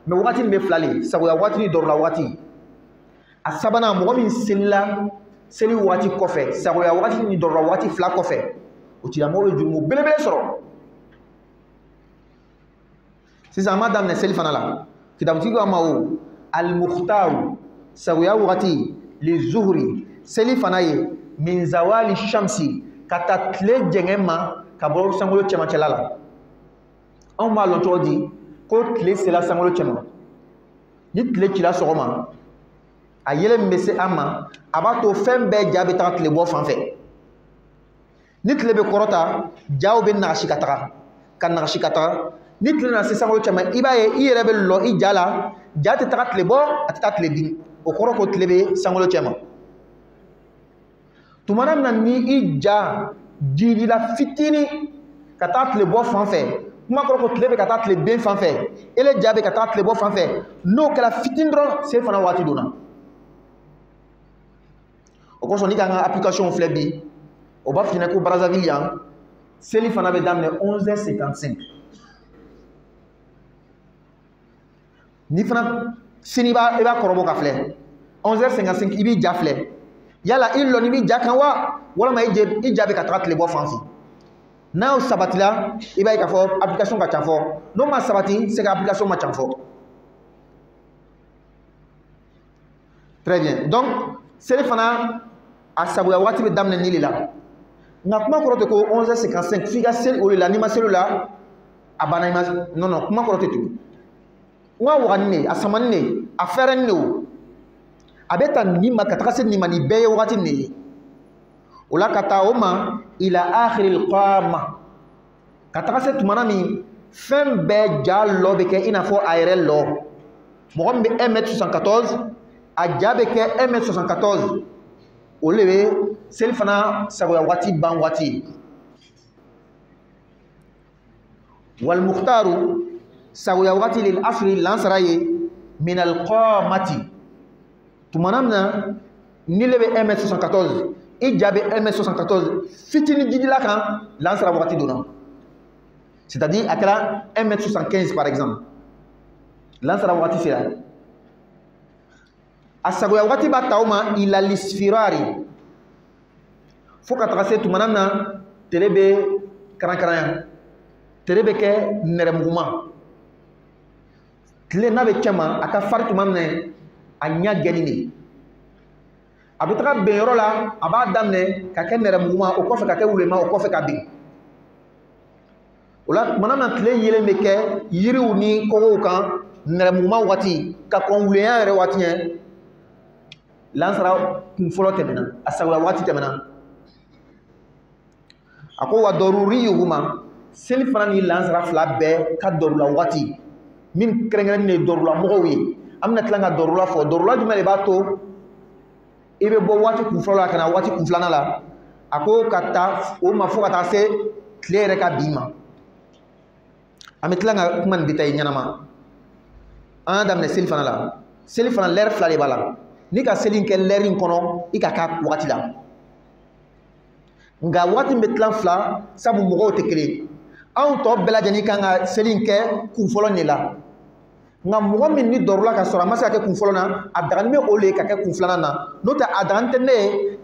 mɛ wagati min bɛ fila le sagoya wagati ni dɔrɔla wagati a sabanan mɔgɔ min selila seli wagati kɔfɛ sagoya wagati ni dɔrɔla wagati fila kɔfɛ o tigilamɔgɔ bɛ jurumu belebele sɔrɔ sisan an b'a daminɛ seli fana la kitabutigi ko a ma o al-mukhtaru sagoya wagati li zuhri seli fana ye min zawali shamsi kata tle jengema kabo sangolo chema chelala on ma lo todi ko tle sela sangolo chema ni tle kila sogoma a yele mbese ama abato fembe jabe ta tle bo fanfe ni tle be korota jaw be na shikatara kan na shikatara ni tle na se sangolo chema ibaye ire be lo ijala jate ta tle bo atata tle bi o koroko tle be sangolo chema tumana na ni ija jiri la fitini kata tle bo fanfe kuma ko tle be kata tle ben fanfe ele jabe kata tle bo fanfe no kala fitindro se fana wati dona o ko so ni kanga application flebi o ba fina ko Brazzaville yan seli fana be damne 11h55 ni fana fini ba e ba korobo ka fle 11h55 ibi jafle yala illo ni bi jakanwa wala ma ijabe ka tratle bo fanfi now sabatila iba ka fo application ka chanfo no ma sabati c'est que application ma chanfo très bien donc c'est fana asabuya wati be damne ni lila nga kuma korote ko 11h55 figa sel o la ni ma cellular abana ima non kuma korote tu wa wanne asamanne affaire ne abeta nima katakase nima ni beye wakati ne ula kata oma ila akhiril qama katakase tumana mi fembe jallo beke inafo ARL lo mo be 1m74 ajabe ke 1m74 olewe selfana sago wati ban wati wal mukhtaru sago wati lil asri lansaraye min al qamati tumanamna ni lebe 1m74 et jabe 1m74 fitini didila kan lansara wakati dona c'est-à-dire akala 1m75 par exemple lansara wakati sera asago ya wakati batauma ila lisfirari foka tracé tumanamna telebe karan telebe ke neremuguma tle nabe chama aka fartu mamne anya genini abutaka benyoro la aba damne ka ke nere muguma o kofe ka ke wulema o kofe ka bi ola manana tle yele meke yiri uni ko kan nere muguma wati ka kon wuleya re wati ne lansara kun folo temena asawla wati temena ako wa daruriyuhuma sel fana ni lansara fla be ka dorula wati min krengren ne dorula mogowi amna tlanga dorula fo dorula jumale bato ibe bo wati kun folo kana wati kun flana la ako kata o ma fo kata se claire ka bima amitlanga kuman bitay nyanama adam ne sel fana la sel fana l'air flale bala ni ka selin ke lerin kono ikaka wati la nga wati metlan fla sabu mogo tekele an to bela jani kanga selin ke kun folo ni la nga mogo min ni dorula ka sora masa ke kun folo na adagan me ole ka ke kun flana na no ta adante ne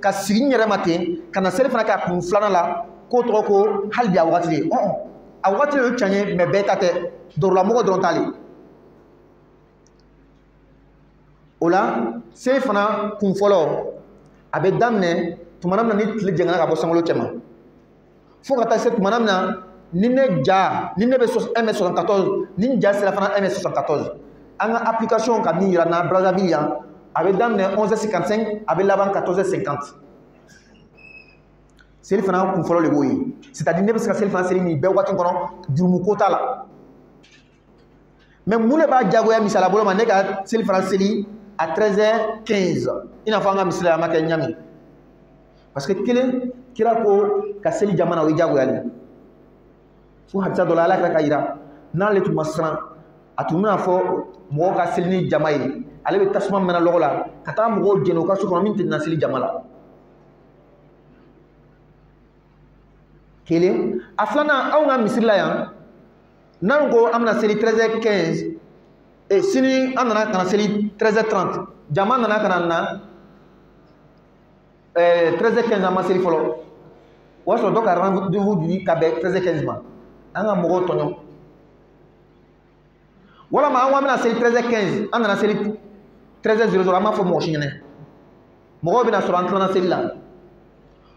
ka sigi nyere mate kana sel fana ka kun flana la ko to ko hal dia wati le a wati le chanye me beta te dorula mogo don tali ola sel fana kun folo abe damne tumanamna ni tile jengana ka bo sangolo tema fo ka ta se tumanamna nine ja nine be 1m74 nin ja sera fana 1m74 anga application ka ni na Brazzaville ya abe damne 11h55 abe laban 14h50 sel fana kun folo le boyi c'est-à-dire ne be ska sel fana sel ni be wati kono jurumu kota la mais mule ba jago ya misala bolo ma ne ka sel fana seli à 13h15 ina fanga misala ma ka nyami parce que kelen kira ko ka seli jamana o jago yali fu hadisa dola ala ka ira na le tu masran atumna fo mo ka seli ni jamai ale be tasma mena logola kata mo jeno ka su ko min tin seli jamala kelen aflana aw nga misila yan nan ko amna seli 13h15 et sini anana kana seli 13h30 jamana na kana na 13h15 na maseli folo waso doka rendez-vous du kabe 13h15 ma anga mogo tonyo wala ma anwa mina seli 13h15 anga na seli 13h00 ama fo mo shinyene mɔgɔw bɛna sɔrɔ an tilana seli la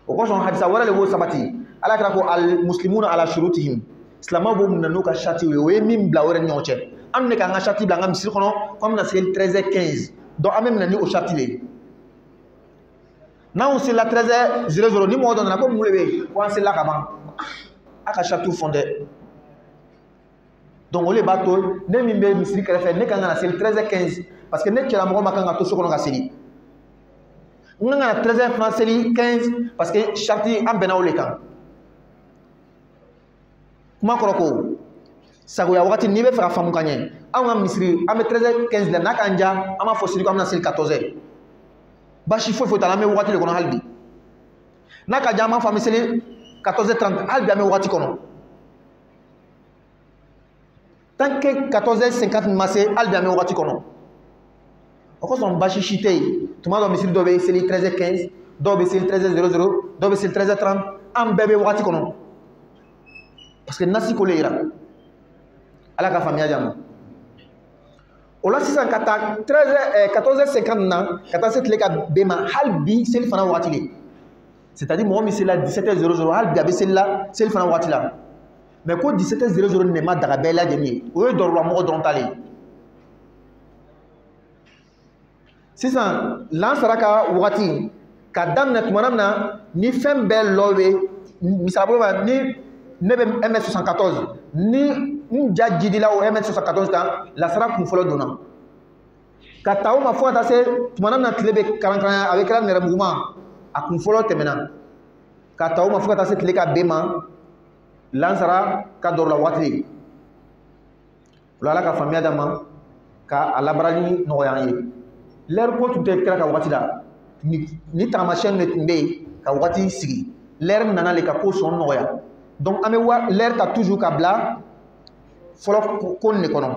o kosɔn hadisa wɛrɛ de b'o sabati ala kira ko al muslimuna ala shurutihim silamɛw b'o minɛ n'u ka charte ye o ye min bila o yɛrɛ ni ɲɔgɔn cɛ an bɛ k'an ka charte bila an ka misiri kɔnɔ ko an bɛna seli 13h15 donc an bɛ minɛ ni o charte de ye n'anw selila 13h00 ni mɔgɔ dɔ nana ko mun de bɛ yen ko an selila ka ban a ka charte fɔ dɛ donc o de b'a to ne min bɛ misiri kɛrɛfɛ ne kan ka na seli 13h15 parce que ne cɛlamɔgɔ ma kan ka to so kɔnɔ ka seli n kan ka na 13h fana seli 15 parce que charte an bɛnna o de kan kuma kɔrɔ ko sagoya wagati n'i bɛ fɛ ka faamu ka ɲɛ anw ka misiri an bɛ 13h15 la n'a kan ja an b'a fɔ seli ko an bɛna seli 14h basi foyi foyi t'a la an bɛ wagati de kɔnɔ hali bi n'a ka ja an b'a fɔ an bɛ seli 14h30 hali bi an bɛ wagati kɔnɔ tant que 14h50 ma se hali bi an bɛ wagati kɔnɔ o kosɔn basi si tɛ yen tuma dɔ misiri dɔw bɛ seli 13h15 dɔw bɛ seli 13h00 dɔw bɛ seli 13h30 an bɛɛ bɛ wagati kɔnɔ parce que nasi ko le yira ala ka faamuya di a ma o la sisan ka taa 14h50 na ka taa se tile ka bɛn ma hali bi seli fana wagati de c'est à dire mɔgɔ min selila 17h00 hali bi a bɛ selila seli fana wagati la mais ko 17h00 nin de ma daga bɛɛ lajɛlen ye o ye dɔrɔlamɔgɔ dɔrɔn ta le ye sisan lansara ka wagati ka daminɛ tuma min na ni fɛn bɛɛ lɔ bɛ misali ma ni ne bɛ MS74 ni n ja jidila o MS74 kan lasara kun fɔlɔ donna ka taa o ma fo ka taa se tuma min na tile bɛ karankaranya a bɛ kɛra nɛrɛmuguma a kun fɔlɔ tɛmɛna ka taa o ma fo ka taa se tile ka bɛn ma lansara ka dɔrɔla wagati de o la ala ka faamuya d'an ma ka a labarali nɔgɔya an ye l'heure ko tun tɛ kɛra ka wagati la ni taamasiyɛn de tun bɛ yen ka wagati sigi l'heure nana le ka ko sɔn nɔgɔya donc an bɛ l'heure ta toujours ka bila fɔlɔ ko nin de kɔnɔ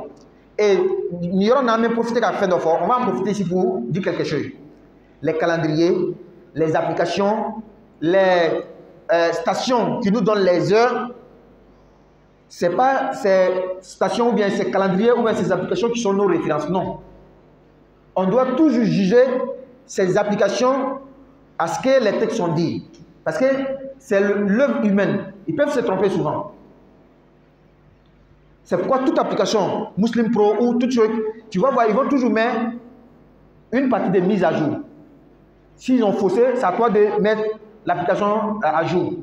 et nin yɔrɔ in na an bɛ profiter ka fɛn dɔ fɔ on va en profiter ici pour dire quelque chose les calendriers les applications les stations qui nous donnent les heures c'est pas ces stations ou bien ces calendriers ou bien ces applications qui sont nos références, non. On doit toujours juger ces applications à ce que les textes sont dit. Parce que c'est l'œuvre humaine. Ils peuvent se tromper souvent. C'est pourquoi toute application, Muslim Pro ou tout truc, tu vas voir, ils vont toujours mettre une partie de mise à jour. S'ils ont faussé, c'est à toi de mettre l'application à jour.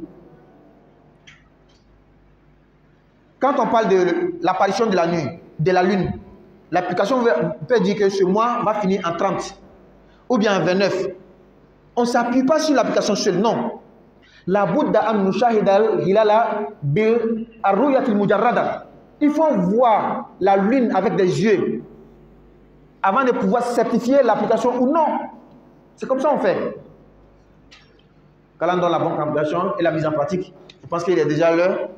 Quand on parle de l'apparition de la nuit, de la lune, l'application peut dire que ce mois va finir en 30 ou bien en 29. On ne s'appuie pas sur l'application seule, non. La Bouddha an nushahidal hilala bil arruyatil mujarrada. Il faut voir la lune avec des yeux avant de pouvoir certifier l'application ou non. C'est comme ça on fait. Quand on donne la bonne application et la mise en pratique, je pense qu'il est déjà l'heure.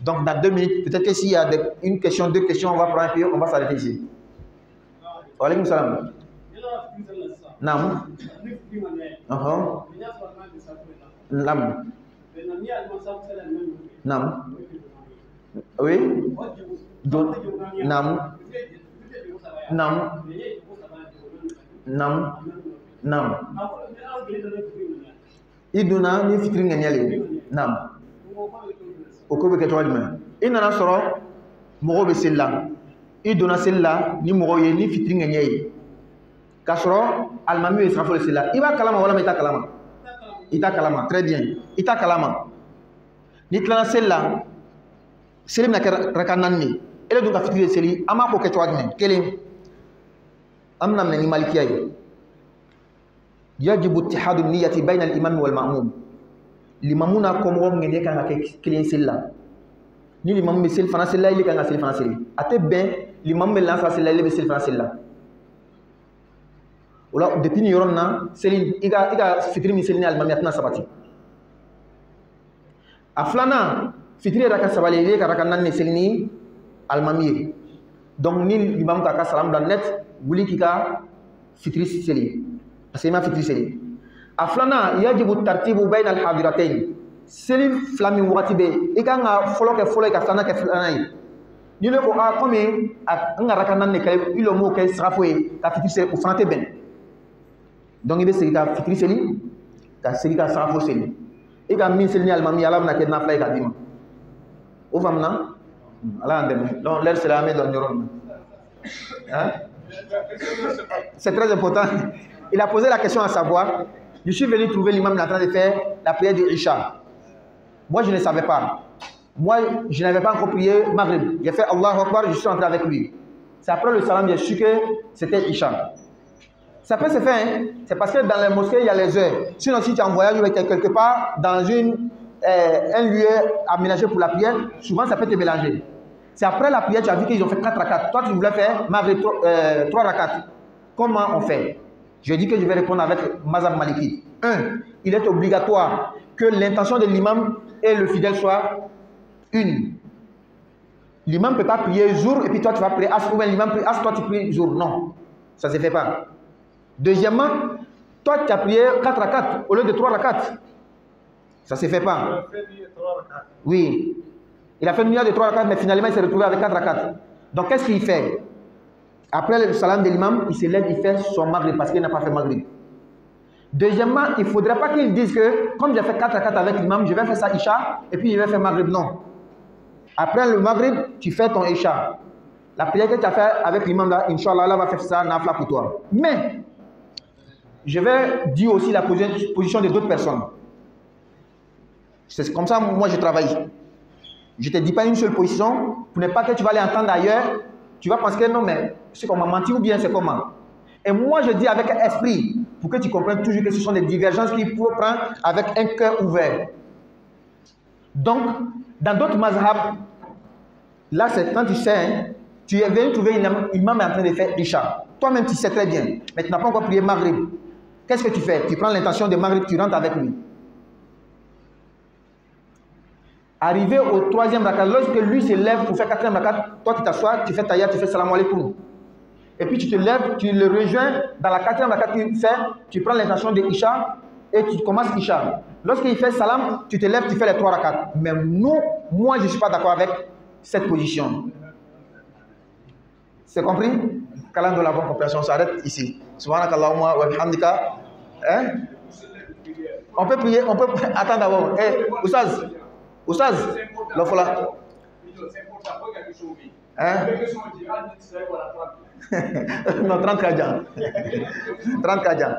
Donc dans 2 minutes, peut-être que s'il y a une question, 2 questions, on va prendre un peu, on va s'arrêter ici. Wa alaykum salam. Naam. Naam. Naam. Oui. Naam. Naam. Naam. Naam. Iduna ni fitri nganyale. Naam. O ko bɛ kɛ cogo jumɛn i nana sɔrɔ mɔgɔw bɛ seli la i donna seli la ni mɔgɔw ye ni fitiri ŋɛɲɛ ye k'a sɔrɔ alimami ye safo seli la i b'a kalama walima i t'a kalama i t'a kalama très bien i t'a kalama ni tilala seli la seli bɛna kɛ raka 4 de e de dun ka fitiri ye seli an b'a ko kɛ cogo jumɛn kelen an bɛna minɛ ni malikiya ye yajibu ittihadu niyati bayna al-imam wal ma'mum limamu na kɔmɔgɔ min ne kan ka kɛ kelen seli la ni limamu bɛ seli fana seli la ile kan ka seli fana seli a tɛ bɛn limamu bɛ lansara seli la ile bɛ seli fana seli la o la depuis nin yɔrɔ nin na seli i ka fitiri min seli ni alimami a tɛna sabati a filanan fitiri yɛrɛ ka sabali ile ka raka 4 de seli ni alimami ye donc ni limamu k'a ka salam bila net wuli k'i ka fitiri seli parce que i ma fitiri seli a filanan yajibu tartibu bayna al-hadiratain seli fila min wagati bɛ i kan ka fɔlɔ kɛ fɔlɔ ye ka filanan kɛ filanan ye ni ne ko komi n ka raka 4 de kɛ i lo m'o kɛ sagafo ye ka fitiri seli o fana tɛ bɛn Donc, il veut se faire fitri seli, car c'est qu'il s'en faut seli. Il va mis seli almami, alors on a qu'à faire la dîme. Où va maintenant? Alors, donc, l'air c'est la main dans le neuron. C'est très important. Il a posé la question à savoir. Je suis venu trouver l'imam en train de faire la prière de Isha. Moi, je ne savais pas. Moi, je n'avais pas encore prié Maghrib. J'ai fait Allahu Akbar, je suis entré avec lui. C'est après le salam, j'ai su que c'était Isha. Ça peut se faire, hein? C'est parce que dans les mosquées, il y a les heures. Sinon, si tu es en voyage ou quelque part dans un lieu aménagé pour la prière, souvent ça peut te mélanger. C'est après la prière, tu as vu qu'ils ont fait 4 rakats. Toi, tu voulais faire Maghrib 3 rakats. Comment on fait? Je dis que je vais répondre avec Mazhab Maliki. 1. Il est obligatoire que l'intention de l'imam et le fidèle soient une. L'imam ne peut pas prier jour et puis toi tu vas prier as, ou bien l'imam prie as, toi tu pries jour. Non, ça ne se fait pas. Deuxièmement, toi tu as prié 4 rakats au lieu de 3 rakats. Ça ne se fait pas. Oui. Il a fait une nuit de 3 rakats, mais finalement il s'est retrouvé avec 4 rakats. Donc qu'est-ce qu'il fait? Après le salam de l'imam, il se lève, il fait son maghrib parce qu'il n'a pas fait maghrib. Deuxièmement, il ne faudrait pas qu'il dise que comme j'ai fait 4 rakats avec l'imam, je vais faire ça Isha et puis je vais faire maghrib. Non. Après le maghrib, tu fais ton Isha. La prière que tu as fait avec l'imam là, Inch'Allah, Allah va faire ça nafla pour toi. Mais, je vais dire aussi la position de d'autres personnes. C'est comme ça, moi je travaille. Je ne te dis pas une seule position, pour ne pas que tu vas aller entendre ailleurs. Tu vas penser que non, mais c'est qu'on m'a menti ou bien c'est comment. Et moi je dis avec esprit, pour que tu comprennes toujours que ce sont des divergences qu'il faut prendre avec un cœur ouvert. Donc, dans d'autres mazhab, là c'est quand tu sais, hein, tu es venu trouver un imam en train de faire Isha. Toi-même tu sais très bien, mais tu n'as pas encore prié Maghrib. Qu'est-ce que tu fais? Tu prends l'intention de Maghrib, tu rentres avec lui. Arrivé au 3e rakat, lorsque lui se lève pour faire 4e rakat, toi tu t'assois, tu fais taïa, tu fais salam alaikum. Et puis tu te lèves, tu le rejoins dans la 4e rakat qu'il fait, tu prends l'intention de Isha et tu commences Isha. Lorsqu'il fait salam, tu te lèves, tu fais les 3 rakats. Mais nous, moi je ne suis pas d'accord avec cette position. C'est compris? Kalam de la bonne compréhension s'arrête ici. Subhanakallahumma wa bihamdika. Hein? On peut prier, on peut. Attends d'abord. Oustaz, le voilà. Hein? Non, 30 kadjan. 30 kadjan.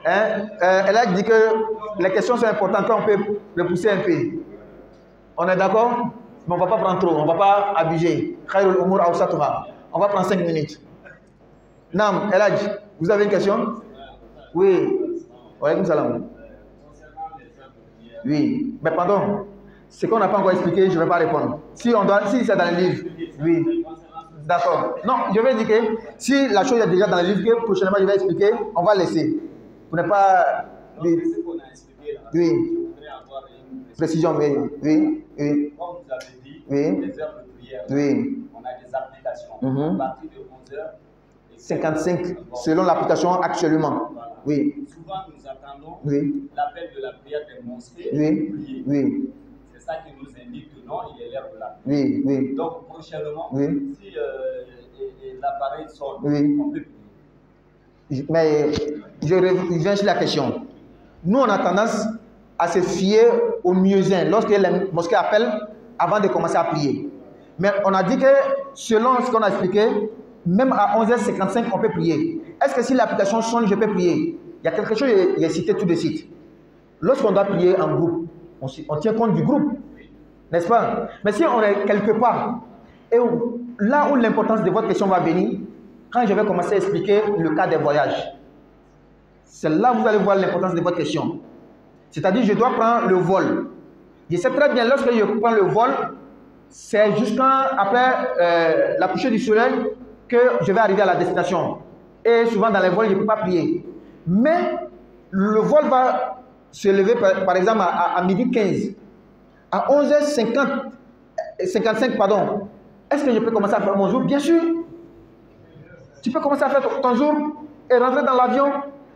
Hein? Elle a dit que les questions sont importantes, on peut le pousser un peu. On est d'accord? Mais on ne va pas prendre trop, on ne va pas abuser. On va prendre 5 minutes. Nam, El Hadj, vous avez une question? Oui. Wa alaykoum salam. Oui. Mais pardon, ce qu'on n'a pas encore expliqué, je ne vais pas répondre. Si c'est dans le livre, oui. D'accord. Non, je vais dire que si la chose est déjà dans le livre, que prochainement je vais expliquer, on va laisser. Pour ne pas. Oui. Oui. Précision, oui. Oui. Oui. Comme vous avez dit, oui. les heures de prière, oui. on a des applications. À partir de 11h, 55, selon l'application actuellement. Voilà. Oui. Souvent, nous attendons Oui. l'appel de la prière des mosquées. Oui. Oui. C'est ça qui nous indique que non, il est l'heure de la prière. Oui. Oui. Donc, prochainement, Oui. si l'appareil sonne, Oui. on peut prier. Mais je reviens sur la question. Nous, on a tendance à se fier au muezzin lorsque les mosquées appellent avant de commencer à prier. Mais on a dit que selon ce qu'on a expliqué, même à 11h55, on peut prier. Est-ce que si l'application sonne, je peux prier? Il y a quelque chose que j'ai cité tout de suite. Lorsqu'on doit prier en groupe, on tient compte du groupe, n'est-ce pas? Mais si on est quelque part, et là où l'importance de votre question va venir, quand je vais commencer à expliquer le cas des voyages, c'est là où vous allez voir l'importance de votre question. C'est-à-dire, je dois prendre le vol. Je sais très bien, lorsque je prends le vol, c'est jusqu'après la coucher du soleil que je vais arriver à la destination. Et souvent, dans les vols, je ne peux pas prier. Mais le vol va se lever, par exemple, à midi 15. À 11h55, pardon. Est-ce que je peux commencer à faire mon jour? Bien sûr. Tu peux commencer à faire ton jour et rentrer dans l'avion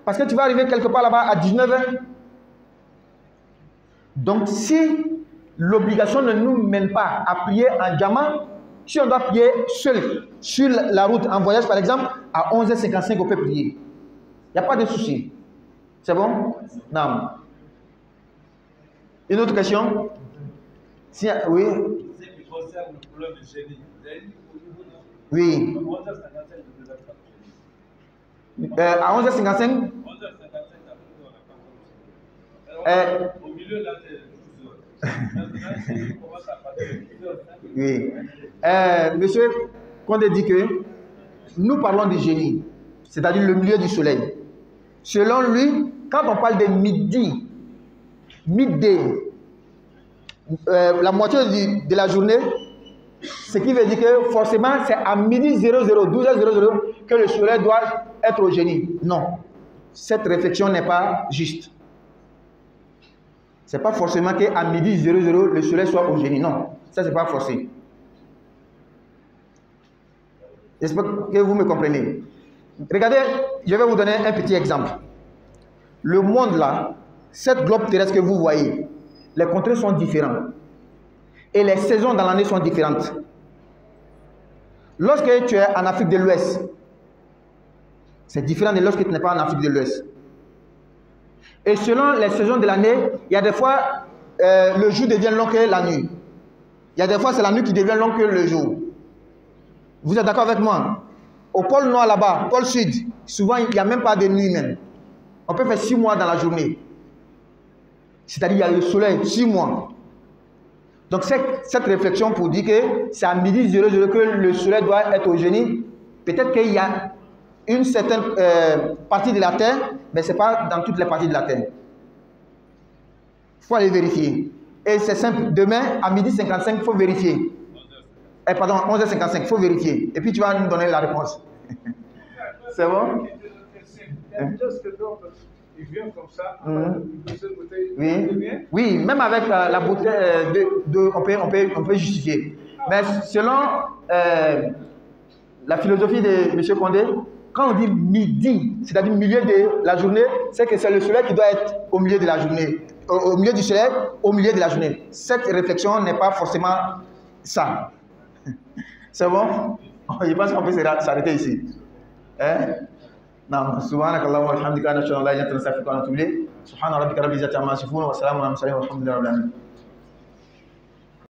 parce que tu vas arriver quelque part là-bas à 19h. Donc, si l'obligation ne nous mène pas à prier en diamant, si on doit prier seul sur la route en voyage, par exemple, à 11h55, on peut prier. Il n'y a pas de souci. C'est bon? Non. Une autre question? Si, oui. Ce qui concerne le problème de génie. Oui. À 11h55? Au milieu là, oui. Monsieur Condé dit que nous parlons du génie, c'est-à-dire le milieu du soleil. Selon lui, quand on parle de midi, midday, la moitié de la journée, ce qui veut dire que forcément c'est à midi 00, 12h00 que le soleil doit être au génie. Non, cette réflexion n'est pas juste. Ce n'est pas forcément qu'à midi 00 le soleil soit au génie. Non, ça c'est pas forcé. J'espère que vous me comprenez. Regardez, je vais vous donner un petit exemple. Le monde là, cette globe terrestre que vous voyez, les contrées sont différents. Et les saisons dans l'année sont différentes. Lorsque tu es en Afrique de l'Ouest, c'est différent de lorsque tu n'es pas en Afrique de l'Ouest. Et selon les saisons de l'année, il y a des fois, le jour devient long que la nuit. Il y a des fois, c'est la nuit qui devient long que le jour. Vous êtes d'accord avec moi? Au pôle Nord là-bas, pôle Sud, souvent, il n'y a même pas de nuit même. On peut faire 6 mois dans la journée. C'est-à-dire il y a le soleil, 6 mois. Donc cette réflexion pour dire que c'est à midi 00 que le soleil doit être au génie, peut-être qu'il y a une certaine partie de la Terre, mais ce n'est pas dans toutes les parties de la Terre. Il faut aller vérifier. Et c'est simple, demain à midi 55, il faut vérifier. Pardon, 11h55, il faut vérifier. Et puis tu vas nous donner la réponse. C'est bon? Il vient comme ça, oui. Oui, même avec la bouteille, on peut justifier. Mais selon la philosophie de M. Condé, quand on dit midi, c'est-à-dire milieu de la journée, c'est que c'est le soleil qui doit être au milieu de la journée. Au milieu du soleil, au milieu de la journée. Cette réflexion n'est pas forcément ça. C'est bon? Je pense qu'on peut s'arrêter ici. نعم سبحانك اللهم وبحمدك نشهد ان لا اله الا انت نستغفرك ونتوب اليك سبحان ربك رب العزه عما يصفون وسلام على المرسلين والحمد لله رب العالمين